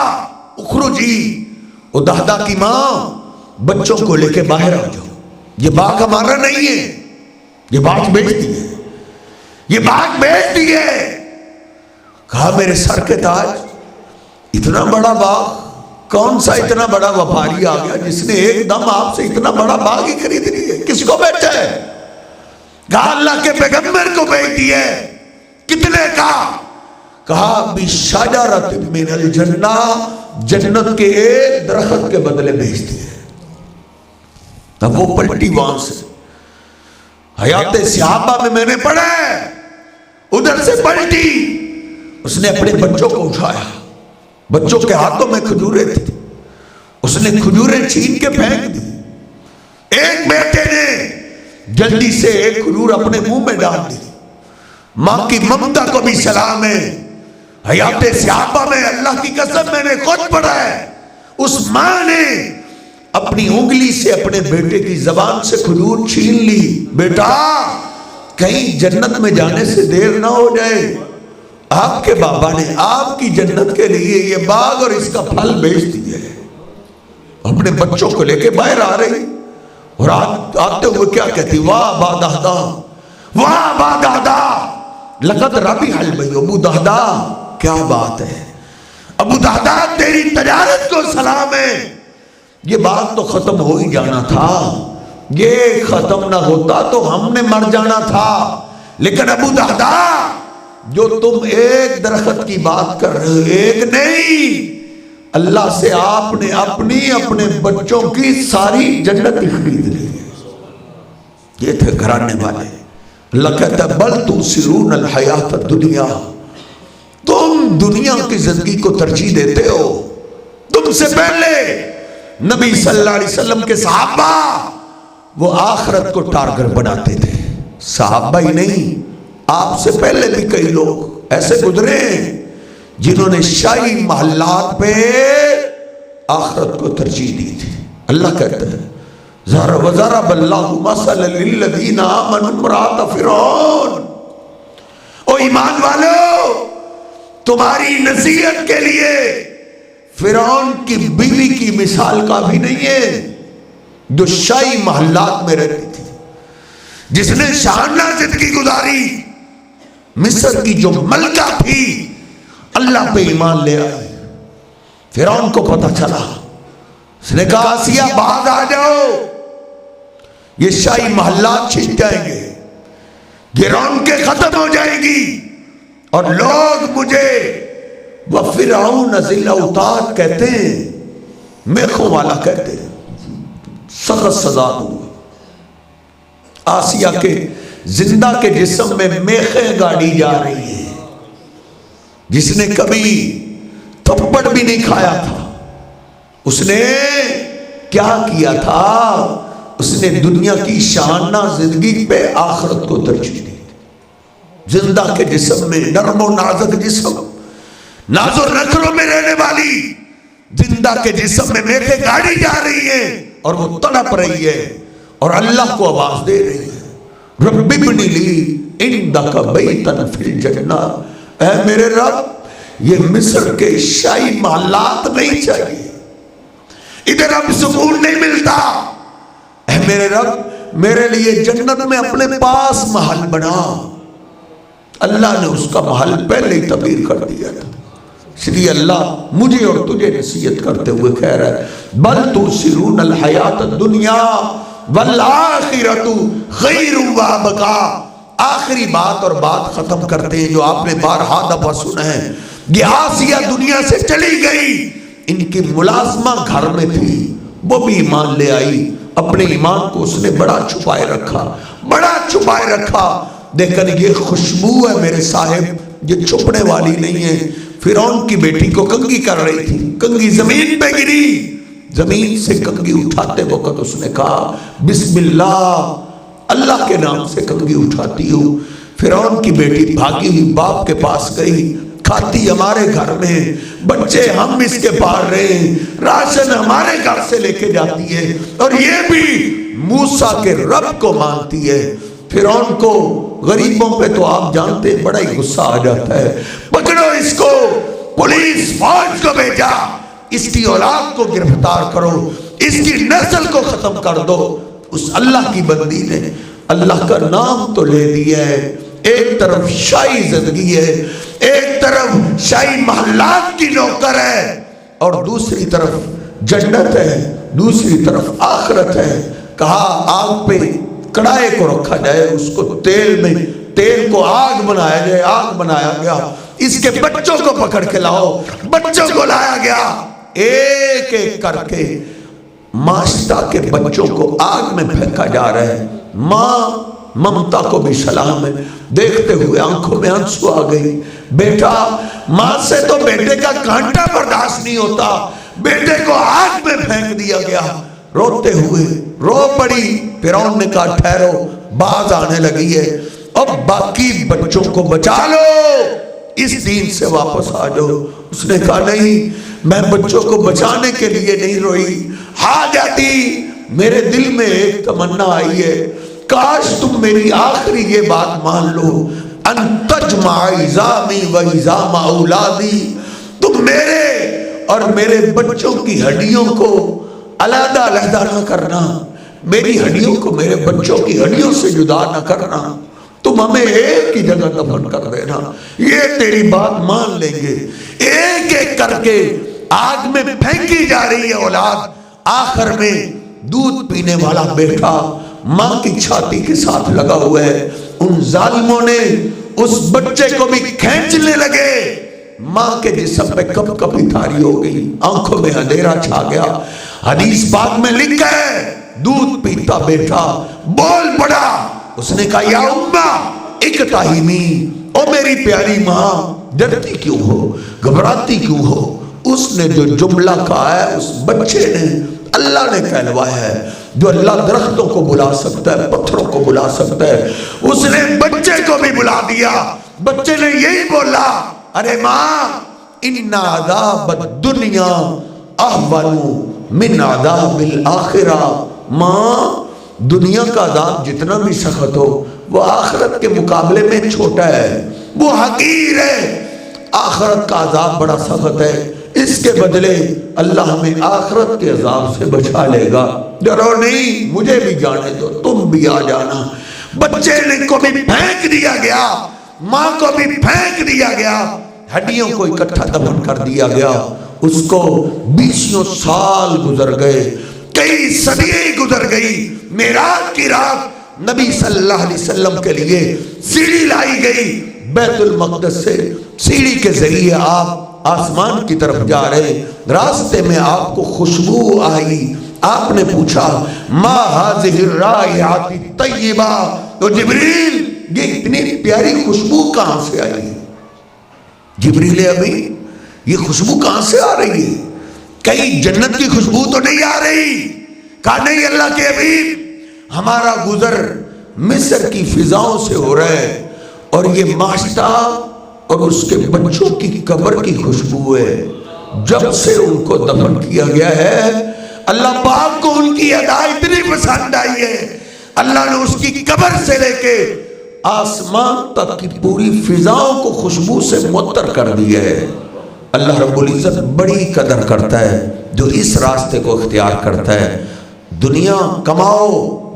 اخرجی. وہ دہدہ کی ماں بچوں کو لے کے باہر آ جاؤ، یہ باغ ہمارا نہیں ہے، یہ باغ بیچ دیے، یہ باغ بیچ دیے. کہا میرے سر کے تاج، اتنا بڑا باغ، کون سا اتنا بڑا وپاری آ گیا جس نے ایک دم آپ سے اتنا بڑا باغ ہی خرید لیے؟ کس کو بیچا ہے؟ کہا اللہ کے پیغمبر کو بیچ دیے. کتنے کا؟ کہا بشجرۃ من الجنہ، جنت کے ایک درخت کے بدلے بیچ دیے. اب وہ پلٹی وہاں سے. حیات صحابہ میں نے پڑھا ہے، ادھر سے پلٹی. اس نے اپنے بچوں کو اٹھایا، بچوں کے ہاتھوں میں کھجوریں تھی، اس نے کھجوریں چھین کے پھینک دی. ایک بیٹے نے جلدی سے ایک کھجور اپنے منہ میں ڈال دی. ماں کی ممتا کو بھی سلام ہے. حیات صحابہ میں اللہ کی قسم میں نے خود پڑھا ہے، اس ماں نے اپنی انگلی سے اپنے بیٹے کی زبان سے کھجور چھین لی. بیٹا کہیں جنت میں جانے سے دیر نہ ہو جائے، آپ کے بابا نے آپ کی جنت کے لیے یہ باغ اور اس کا پھل بیچ دیا ہے. اپنے بچوں کو لے کے باہر آ رہی اور آتے ہوئے کیا کہتی؟ واہ ابا دہدہ، واہ ابا دہدہ، لقد ربح البیع. ابو دہدہ کیا بات ہے، ابو دہدہ تیری تجارت کو سلام ہے. یہ بات تو ختم ہو ہی جانا تھا، یہ ختم نہ ہوتا تو ہم نے مر جانا تھا. لیکن ابو دہدہ جو تم ایک درخت کی بات کر رہے ہو، ایک نہیں، اللہ سے آپ نے اپنے بچوں کی ساری جنت خرید لی. یہ تھے گھرانے والے. اللہ کہتا ہے بل تؤثرون الحیات الدنیا، تم دنیا کی زندگی کو ترجیح دیتے ہو. تم سے پہلے نبی صلی اللہ علیہ وسلم کے صحابہ وہ آخرت کو ٹارگٹ بناتے تھے. صحابہ ہی نہیں، آپ سے پہلے بھی کئی لوگ ایسے گزرے ہیں جنہوں نے شاہی محلات پہ آخرت کو ترجیح دی تھی. اللہ کہتا ہے وَضَرَبَ اللَّهُ مَثَلًا لِلَّذِينَ آمَنُوا امْرَأَتَ فِرْعَوْنَ. او ایمان والو، تمہاری نصیحت کے لیے فرعون کی بیوی کی مثال کافی نہیں ہے، جو شاہی محلات میں رہتی تھی، جس نے شاہانہ زندگی گزاری. مصر کی جو ملکہ تھی اللہ پہ ایمان لے آئی. فرعون کو پتہ چلا، اس نے کہا آسیہ باز آ جاؤ، یہ شاہی محلات چھن جائیں گے، یہ رونقیں ختم ہو جائیں گی اور لوگ مجھے وَفِرْعَوْنَ ذِی الْأَوْتَادِ کہتے ہیں، میخوں والا کہتے ہیں. سخت سزا دوں. آسیہ کے زندہ کے جسم میں میخیں گاڑی جا رہی ہیں. جس نے کبھی تھپڑ بھی نہیں کھایا تھا، اس نے کیا کیا تھا؟ اس نے دنیا کی شانہ زندگی پہ آخرت کو ترجیح دی. زندہ کے جسم میں، نرم و نازک جسم، ناز و نخروں میں رہنے والی زندہ کے جسم میں میخیں گاڑی جا رہی ہیں اور وہ تڑپ رہی ہے اور اللہ کو آواز دے رہی ہے رب ابن لی عندک بیتا فی الجنہ. اے میرے رب، یہ مصر کے شاہی محلات نہیں چاہیے، ادھر اب سکون نہیں ملتا. اے میرے رب، میرے لیے جنت میں اپنے پاس محل بنا. اللہ نے اس کا محل پہلے ہی تعبیر کر دیا تھا. اس لیے اللہ مجھے اور تجھے نصیحت کرتے ہوئے کہہ رہا ہے بل تؤثرون الحیات الدنیا والآخرۃ خیر وابقا. آخری بات اور بات ختم کرتے ہیں جو آپ نے بارہا دفعہ سنا ہے. یہ آسیہ دنیا سے چلی گئی، ان کی ملازمہ گھر میں تھی، وہ بھی ایمان لے آئی. اپنے ایمان کو اس نے بڑا چھپائے رکھا، بڑا چھپائے رکھا. لیکن یہ خوشبو ہے میرے صاحب، یہ چھپنے والی نہیں ہے. فرعون کی بیٹی کو کنگھی کر رہی تھی، کنگھی زمین پہ گری. زمین سے کنگھی اٹھاتے وقت اس نے کہا بسم اللہ، اللہ کے نام سے کنگھی اٹھاتی ہوں۔ فرعون کی بیٹی بھاگی ہوئی باپ کے پاس گئی، کھاتی ہمارے گھر میں، بچے ہم اس کے پال رہے ہیں، راشن ہمارے گھر سے لے کے جاتی ہے، اور یہ بھی موسیٰ کے رب کو مانتی ہے۔ فرعون کو غریبوں پہ تو آپ جانتے ہیں بڑا ہی غصہ آ جاتا ہے، پکڑو اس کو، پولیس فوج کو بھیجا، اس کی اولاد کو گرفتار کرو، اس کی نسل کو ختم کر دو۔ اس اللہ کی بندی نے اللہ کا نام تو لے دیا ہے، ایک طرف شاہی زندگی ہے، ایک طرف شاہی محلات کی نوکر ہے، اور دوسری طرف جنت ہے، دوسری طرف آخرت ہے۔ کہا آگ پہ کڑھائی کو رکھا جائے، اس کو تیل کو آگ بنایا جائے، آگ بنایا گیا، اس کے بچوں کو پکڑ کے لاؤ، بچوں کو لایا گیا، ایک ایک کر کے ماشتہ کے بچوں کو آگ میں پھینکا جا رہا ہے۔ ماں ممتا کو بھی سلام ہے، دیکھتے ہوئے آنکھوں میں آنسو آ گئی۔ بیٹا، ماں سے تو بیٹے کا کانٹا برداشت نہیں ہوتا، بیٹے کو آگ میں پھینک دیا گیا۔ روتے ہوئے رو پڑی۔ فرعون نے کہا ٹھہرو، باز آنے لگی ہے، اب باقی بچوں کو بچا لو، اس دین سے واپس آ جاؤ۔ اس نے کہا نہیں، میں بچوں کو بچانے کے لیے نہیں روئی، ہاں جاتی میرے دل میں ایک تمنا آئی ہے، کاش تم میری آخری یہ بات مان لو، ان تجمع عظامی و عظام اولادی، تم میرے اور میرے بچوں کی ہڈیوں کو علیحدہ علیحدہ نہ کرنا، میری ہڈیوں کو میرے بچوں کی ہڈیوں سے جدا نہ کرنا، تم ہمیں ایک ہی جگہ دفن کر دینا، یہ تیری بات مان لیں گے۔ ایک ایک کر کے آگ میں پھینکی جا رہی ہے اولاد، آخر میں دودھ پینے والا بیٹا ماں کی چھاتی کے ساتھ لگا ہوا ہے۔ ان ظالموں نے اس بچے کو بھی کھینچنے لگے، ماں کے جسم پہ کپ کپی تاری ہو گئی، آنکھوں میں اندھیرا چھا گیا۔ حدیث پاک میں لکھا ہے دودھ پیتا بیٹا بول پڑا، اس نے کہا یا امّا اکتہمی، او میری پیاری ماں ڈرتی کیوں ہو، گھبراتی کیوں ہو؟ اس نے جو جملہ کہا ہے اس بچے نے، اللہ نے کہلوایا ہے، جو اللہ درختوں کو بلا سکتا ہے، پتھروں کو بلا سکتا ہے، اس نے بچے کو بھی بلا دیا۔ بچے نے یہی بولا، ارے ماں ان عذاب الدنیا احون من عذاب الآخرہ، ماں دنیا کا عذاب جتنا بھی سخت ہو وہ آخرت کے مقابلے میں چھوٹا ہے، وہ حقیر ہے، آخرت کا عذاب بڑا سخت ہے، اس کے بدلے اللہ ہمیں آخرت کے عذاب سے بچا لے گا، ڈرو نہیں، مجھے بھی جانے دو، تم بھی آ جانا۔ بچے کو بھی پھینک دیا گیا، ماں کو بھی پھینک دیا گیا، ہڈیوں کو اکٹھا دفن کر دیا گیا۔ اس کو 20 سال گزر گئے، کئی صدییں گزر گئی۔ معراج کی رات نبی صلی اللہ علیہ وسلم کے لیے سیڑھی لائی گئی بیت المقدس سے، سیڑھی کے ذریعے آپ آسمان کی طرف جا رہے، راستے میں آپ کو خوشبو آئی، آپ نے پوچھا ما هذه الرائحۃ الطیبہ، تو جبریل یہ اتنی پیاری خوشبو کہاں سے آئی؟ جبریل ابھی یہ خوشبو کہاں سے آ رہی ہے؟ کہیں جنت کی خوشبو تو نہیں آ رہی؟ کہا نہیں اللہ کے حبیب، ہمارا گزر مصر کی فضاؤں سے ہو رہا ہے، اور یہ ماشتہ اور اس کے بچوں کی قبر کی خوشبو ہے، جب سے ان کو دفن کیا گیا ہے اللہ پاک کو ان کی ادا اتنی پسند آئی ہے، اللہ نے اس کی قبر سے لے کے آسمان تک کی پوری فضاؤں کو خوشبو سے معطر کر دیا ہے۔ اللہ رب العزت بڑی قدر کرتا ہے جو اس راستے کو اختیار کرتا ہے۔ دنیا کماؤ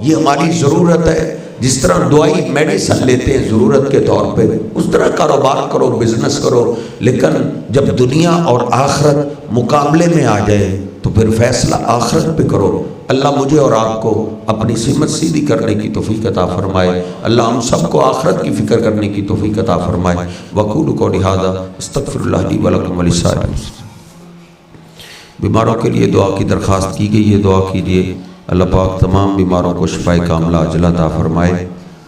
یہ ہماری ضرورت ہے، جس طرح دوائی میڈیسن لیتے ہیں ضرورت کے طور پہ، اس طرح کاروبار کرو، بزنس کرو، لیکن جب دنیا اور آخرت مقابلے میں آ جائے تو پھر فیصلہ آخرت پہ کرو۔ اللہ مجھے اور آپ کو اپنی سمت سیدھی کرنے کی توفیق عطا فرمائے، اللہ ہم سب کو آخرت کی فکر کرنے کی توفیق عطا فرمائے۔ وقولوا قولی ھذا استغفر اللہ لی ولکم ولسائر المسلمین۔ بیماروں کے لیے دعا کی درخواست کی گئی ہے، دعا کیجیے اللہ پاک تمام بیماروں کو شفاء کاملہ عاجلہ عطا فرمائے۔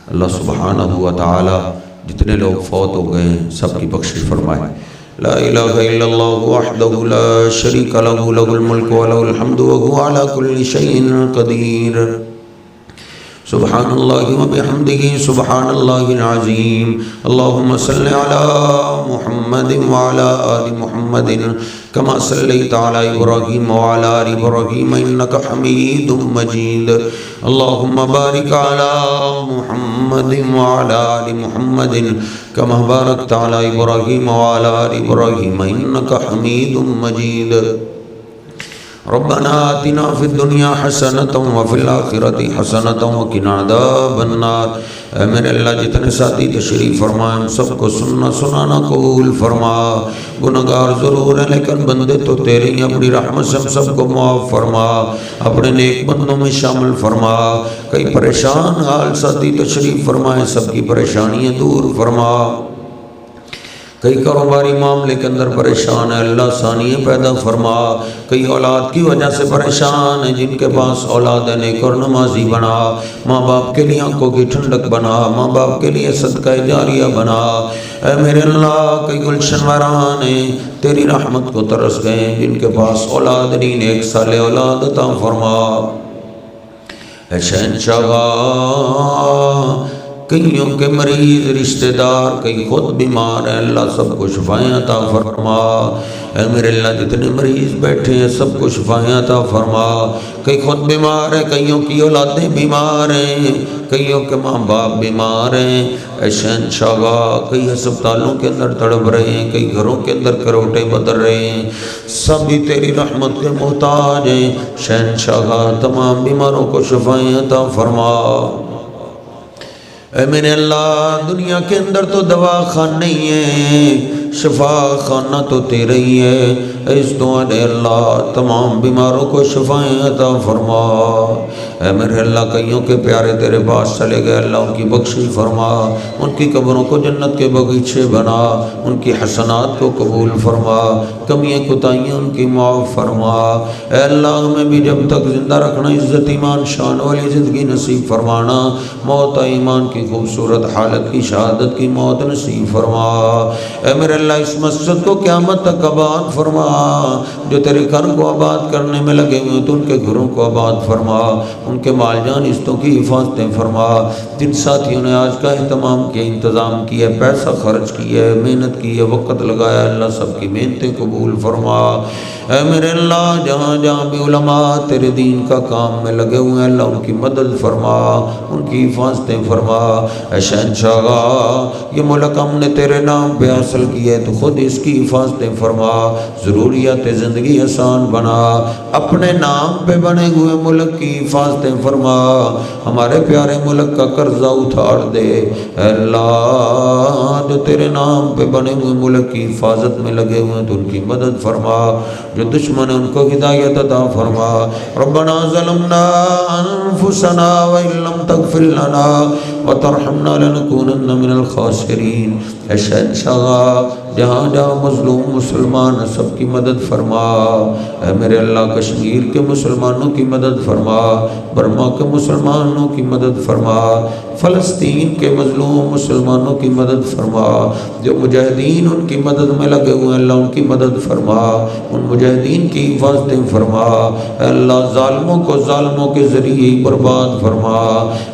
اللہ سبحانہ و تعالی جتنے لوگ فوت ہو گئے ہیں سب کی بخشش فرمائے۔ لا الہ الا اللہ وحدہ لا شریک لہ لہ الملک ولہ الحمد وہو علی کل شیء قدیر سبحان اللہ وبحمدہ سبحان اللہ العظیم اللہم صل علی محمد وعلی آل محمد کما صلیت علی ابراہیم وعلی آل ابراہیم انک حمید مجید اللہم بارک علی محمد وعلی آل محمد کما بارکت علی ابراہیم وعلی آل ابراہیم انک حمید مجید ربنا آتنا فی الدنیا حسنۃ وفی الآخرۃ حسنۃ وقنا عذاب النار۔ اے میرے اللہ جتنے ساتھی تشریف فرمائیں سب کو سننا سنانا قبول فرما، گناہگار ضرور ہیں لیکن بندے تو تیرے ہیں، اپنی رحمت سے ہم سب کو معاف فرما، اپنے نیک بندوں میں شامل فرما۔ کئی پریشان حال ساتھی تشریف فرمائیں سب کی پریشانیاں دور فرما، کئی کاروباری معاملے کے اندر پریشان ہے اللہ آسانیاں پیدا فرما، کئی اولاد کی وجہ سے پریشان ہیں جن کے پاس اولاد ہے نیک اور نمازی بنا، ماں باپ کے لیے آنکھوں کی ٹھنڈک بنا، ماں باپ کے لیے صدقہ جاریہ بنا۔ اے میرے اللہ کئی گلشن ویران ہیں تیری رحمت کو ترس گئے جن کے پاس اولاد نہیں، نیک صالح اولاد عطا فرما۔ اے شہنشاہ کئیوں کے مریض رشتہ دار کئی خود بیمار ہیں اللہ سب کو شفائیں عطا فرما۔ اے میرے اللہ جتنے مریض بیٹھے ہیں سب کو شفائیں عطا فرما، کئی خود بیمار ہیں، کئیوں کی اولادیں بیمار ہیں، کئیوں کے ماں باپ بیمار ہیں۔ اے شہنشاہ کئی ہسپتالوں کے اندر تڑپ رہے ہیں، کئی گھروں کے اندر کروٹے بدل رہے ہیں، سبھی تیری رحمت کے محتاج ہیں۔ شہنشاہ تمام بیماروں کو شفائیں عطا فرما۔ اے میرے اللہ دنیا کے اندر تو دوا خان نہیں ہے، شفا خانہ تو تیرا ہی ہے، اس دعا دے اللہ تمام بیماروں کو شفائیں عطا فرما۔ اے میرے اللہ کئیوں کے پیارے تیرے پاس چلے گئے اللہ ان کی بخشش فرما، ان کی قبروں کو جنت کے باغیچے بنا، ان کی حسنات کو قبول فرما، کمیاں کوتاہیاں ان کی معاف فرما۔ اے اللہ ہمیں بھی جب تک زندہ رکھنا عزت ایمان شان والی زندگی نصیب فرمانا، موت ایمان کی خوبصورت حالت کی شہادت کی موت نصیب فرما۔ اے میرے اللہ اس مسجد کو قیامت تک آباد فرما، جو تیرے گھر کو آباد کرنے میں لگے ہوئے تو ان کے گھروں کو آباد فرما، ان کے مال جان رشتوں کی حفاظتیں فرما۔ جن ساتھیوں نے آج کا اہتمام کیا، انتظام کیا، پیسہ خرچ کیا، محنت کی ہے، وقت لگایا، اللہ سب کی محنتیں قبول فرما۔ اے میرے اللہ جہاں جہاں بھی علماء تیرے دین کا کام میں لگے ہوئے ہیں اللہ ان کی مدد فرما، ان کی حفاظتیں فرما۔ اے شہنشاہ یہ ملک ہم نے تیرے نام پہ حاصل کیا ہے تو خود اس کی حفاظتیں فرما، ضروریات زندگی آسان بنا، اپنے نام پہ بنے ہوئے ملک کی حفاظتیں فرما، ہمارے پیارے ملک کا قرضہ اتار دے۔ اے اللہ جو تیرے نام پہ بنے ہوئے ملک کی حفاظت میں لگے ہوئے ہیں تو ان کی مدد فرما، جو دشمن ہیں ان کو ہدایت عطا فرما۔ ربنا ظلمنا انفسنا وان لم تغفر لنا وترحمنا لنكونن من الخاسرین۔ اے شہنشاہ جہاں جہاں مظلوم مسلمان سب کی مدد فرما۔ اے میرے اللہ کشمیر کے مسلمانوں کی مدد فرما، برما کے مسلمانوں کی مدد فرما، فلسطین کے مظلوم مسلمانوں کی مدد فرما، جو مجاہدین ان کی مدد میں لگے ہوئے ہیں اللہ ان کی مدد فرما، ان مجاہدین کی حفاظتیں فرما۔ اے اللہ ظالموں کو ظالموں کے ذریعے ہی برباد فرما۔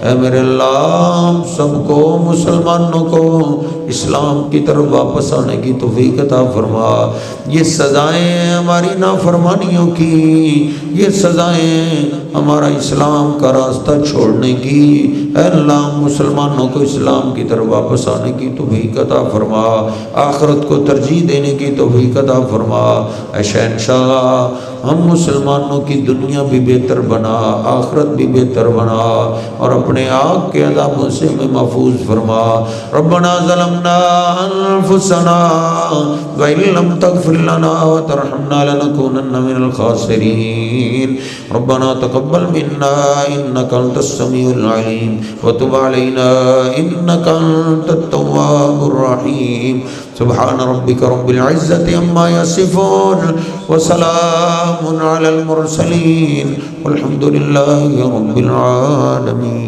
اے میرے اللہ سب کو مسلمانوں کو اسلام کی طرف واپس آنے کی توفیق عطا فرما۔ یہ سزائیں ہماری نافرمانیوں کی، یہ سزائیں ہمارا اسلام کا راستہ چھوڑنے کی، اے اللہ مسلمانوں کو اسلام کی طرف واپس آنے کی توفیق عطا فرما، آخرت کو ترجیح دینے کی توفیق عطا فرما۔ اے شہنشاہ ہم مسلمانوں کی دنیا بھی بہتر بنا، آخرت بھی بہتر بنا، اور اپنے آگ کے عذابوں سے ہمیں محفوظ فرما۔ ربنا ظلمنا انفسنا وان لم تغفر لنا وترحمنا لنكونن من الخاسرین۔ ربنا تقبل منا انك انت السميع العليم وتب علينا انك انت التواب الرحيم۔ سبحان ربك رب العزة عما يصفون وسلام على المرسلين والحمد لله رب العالمين۔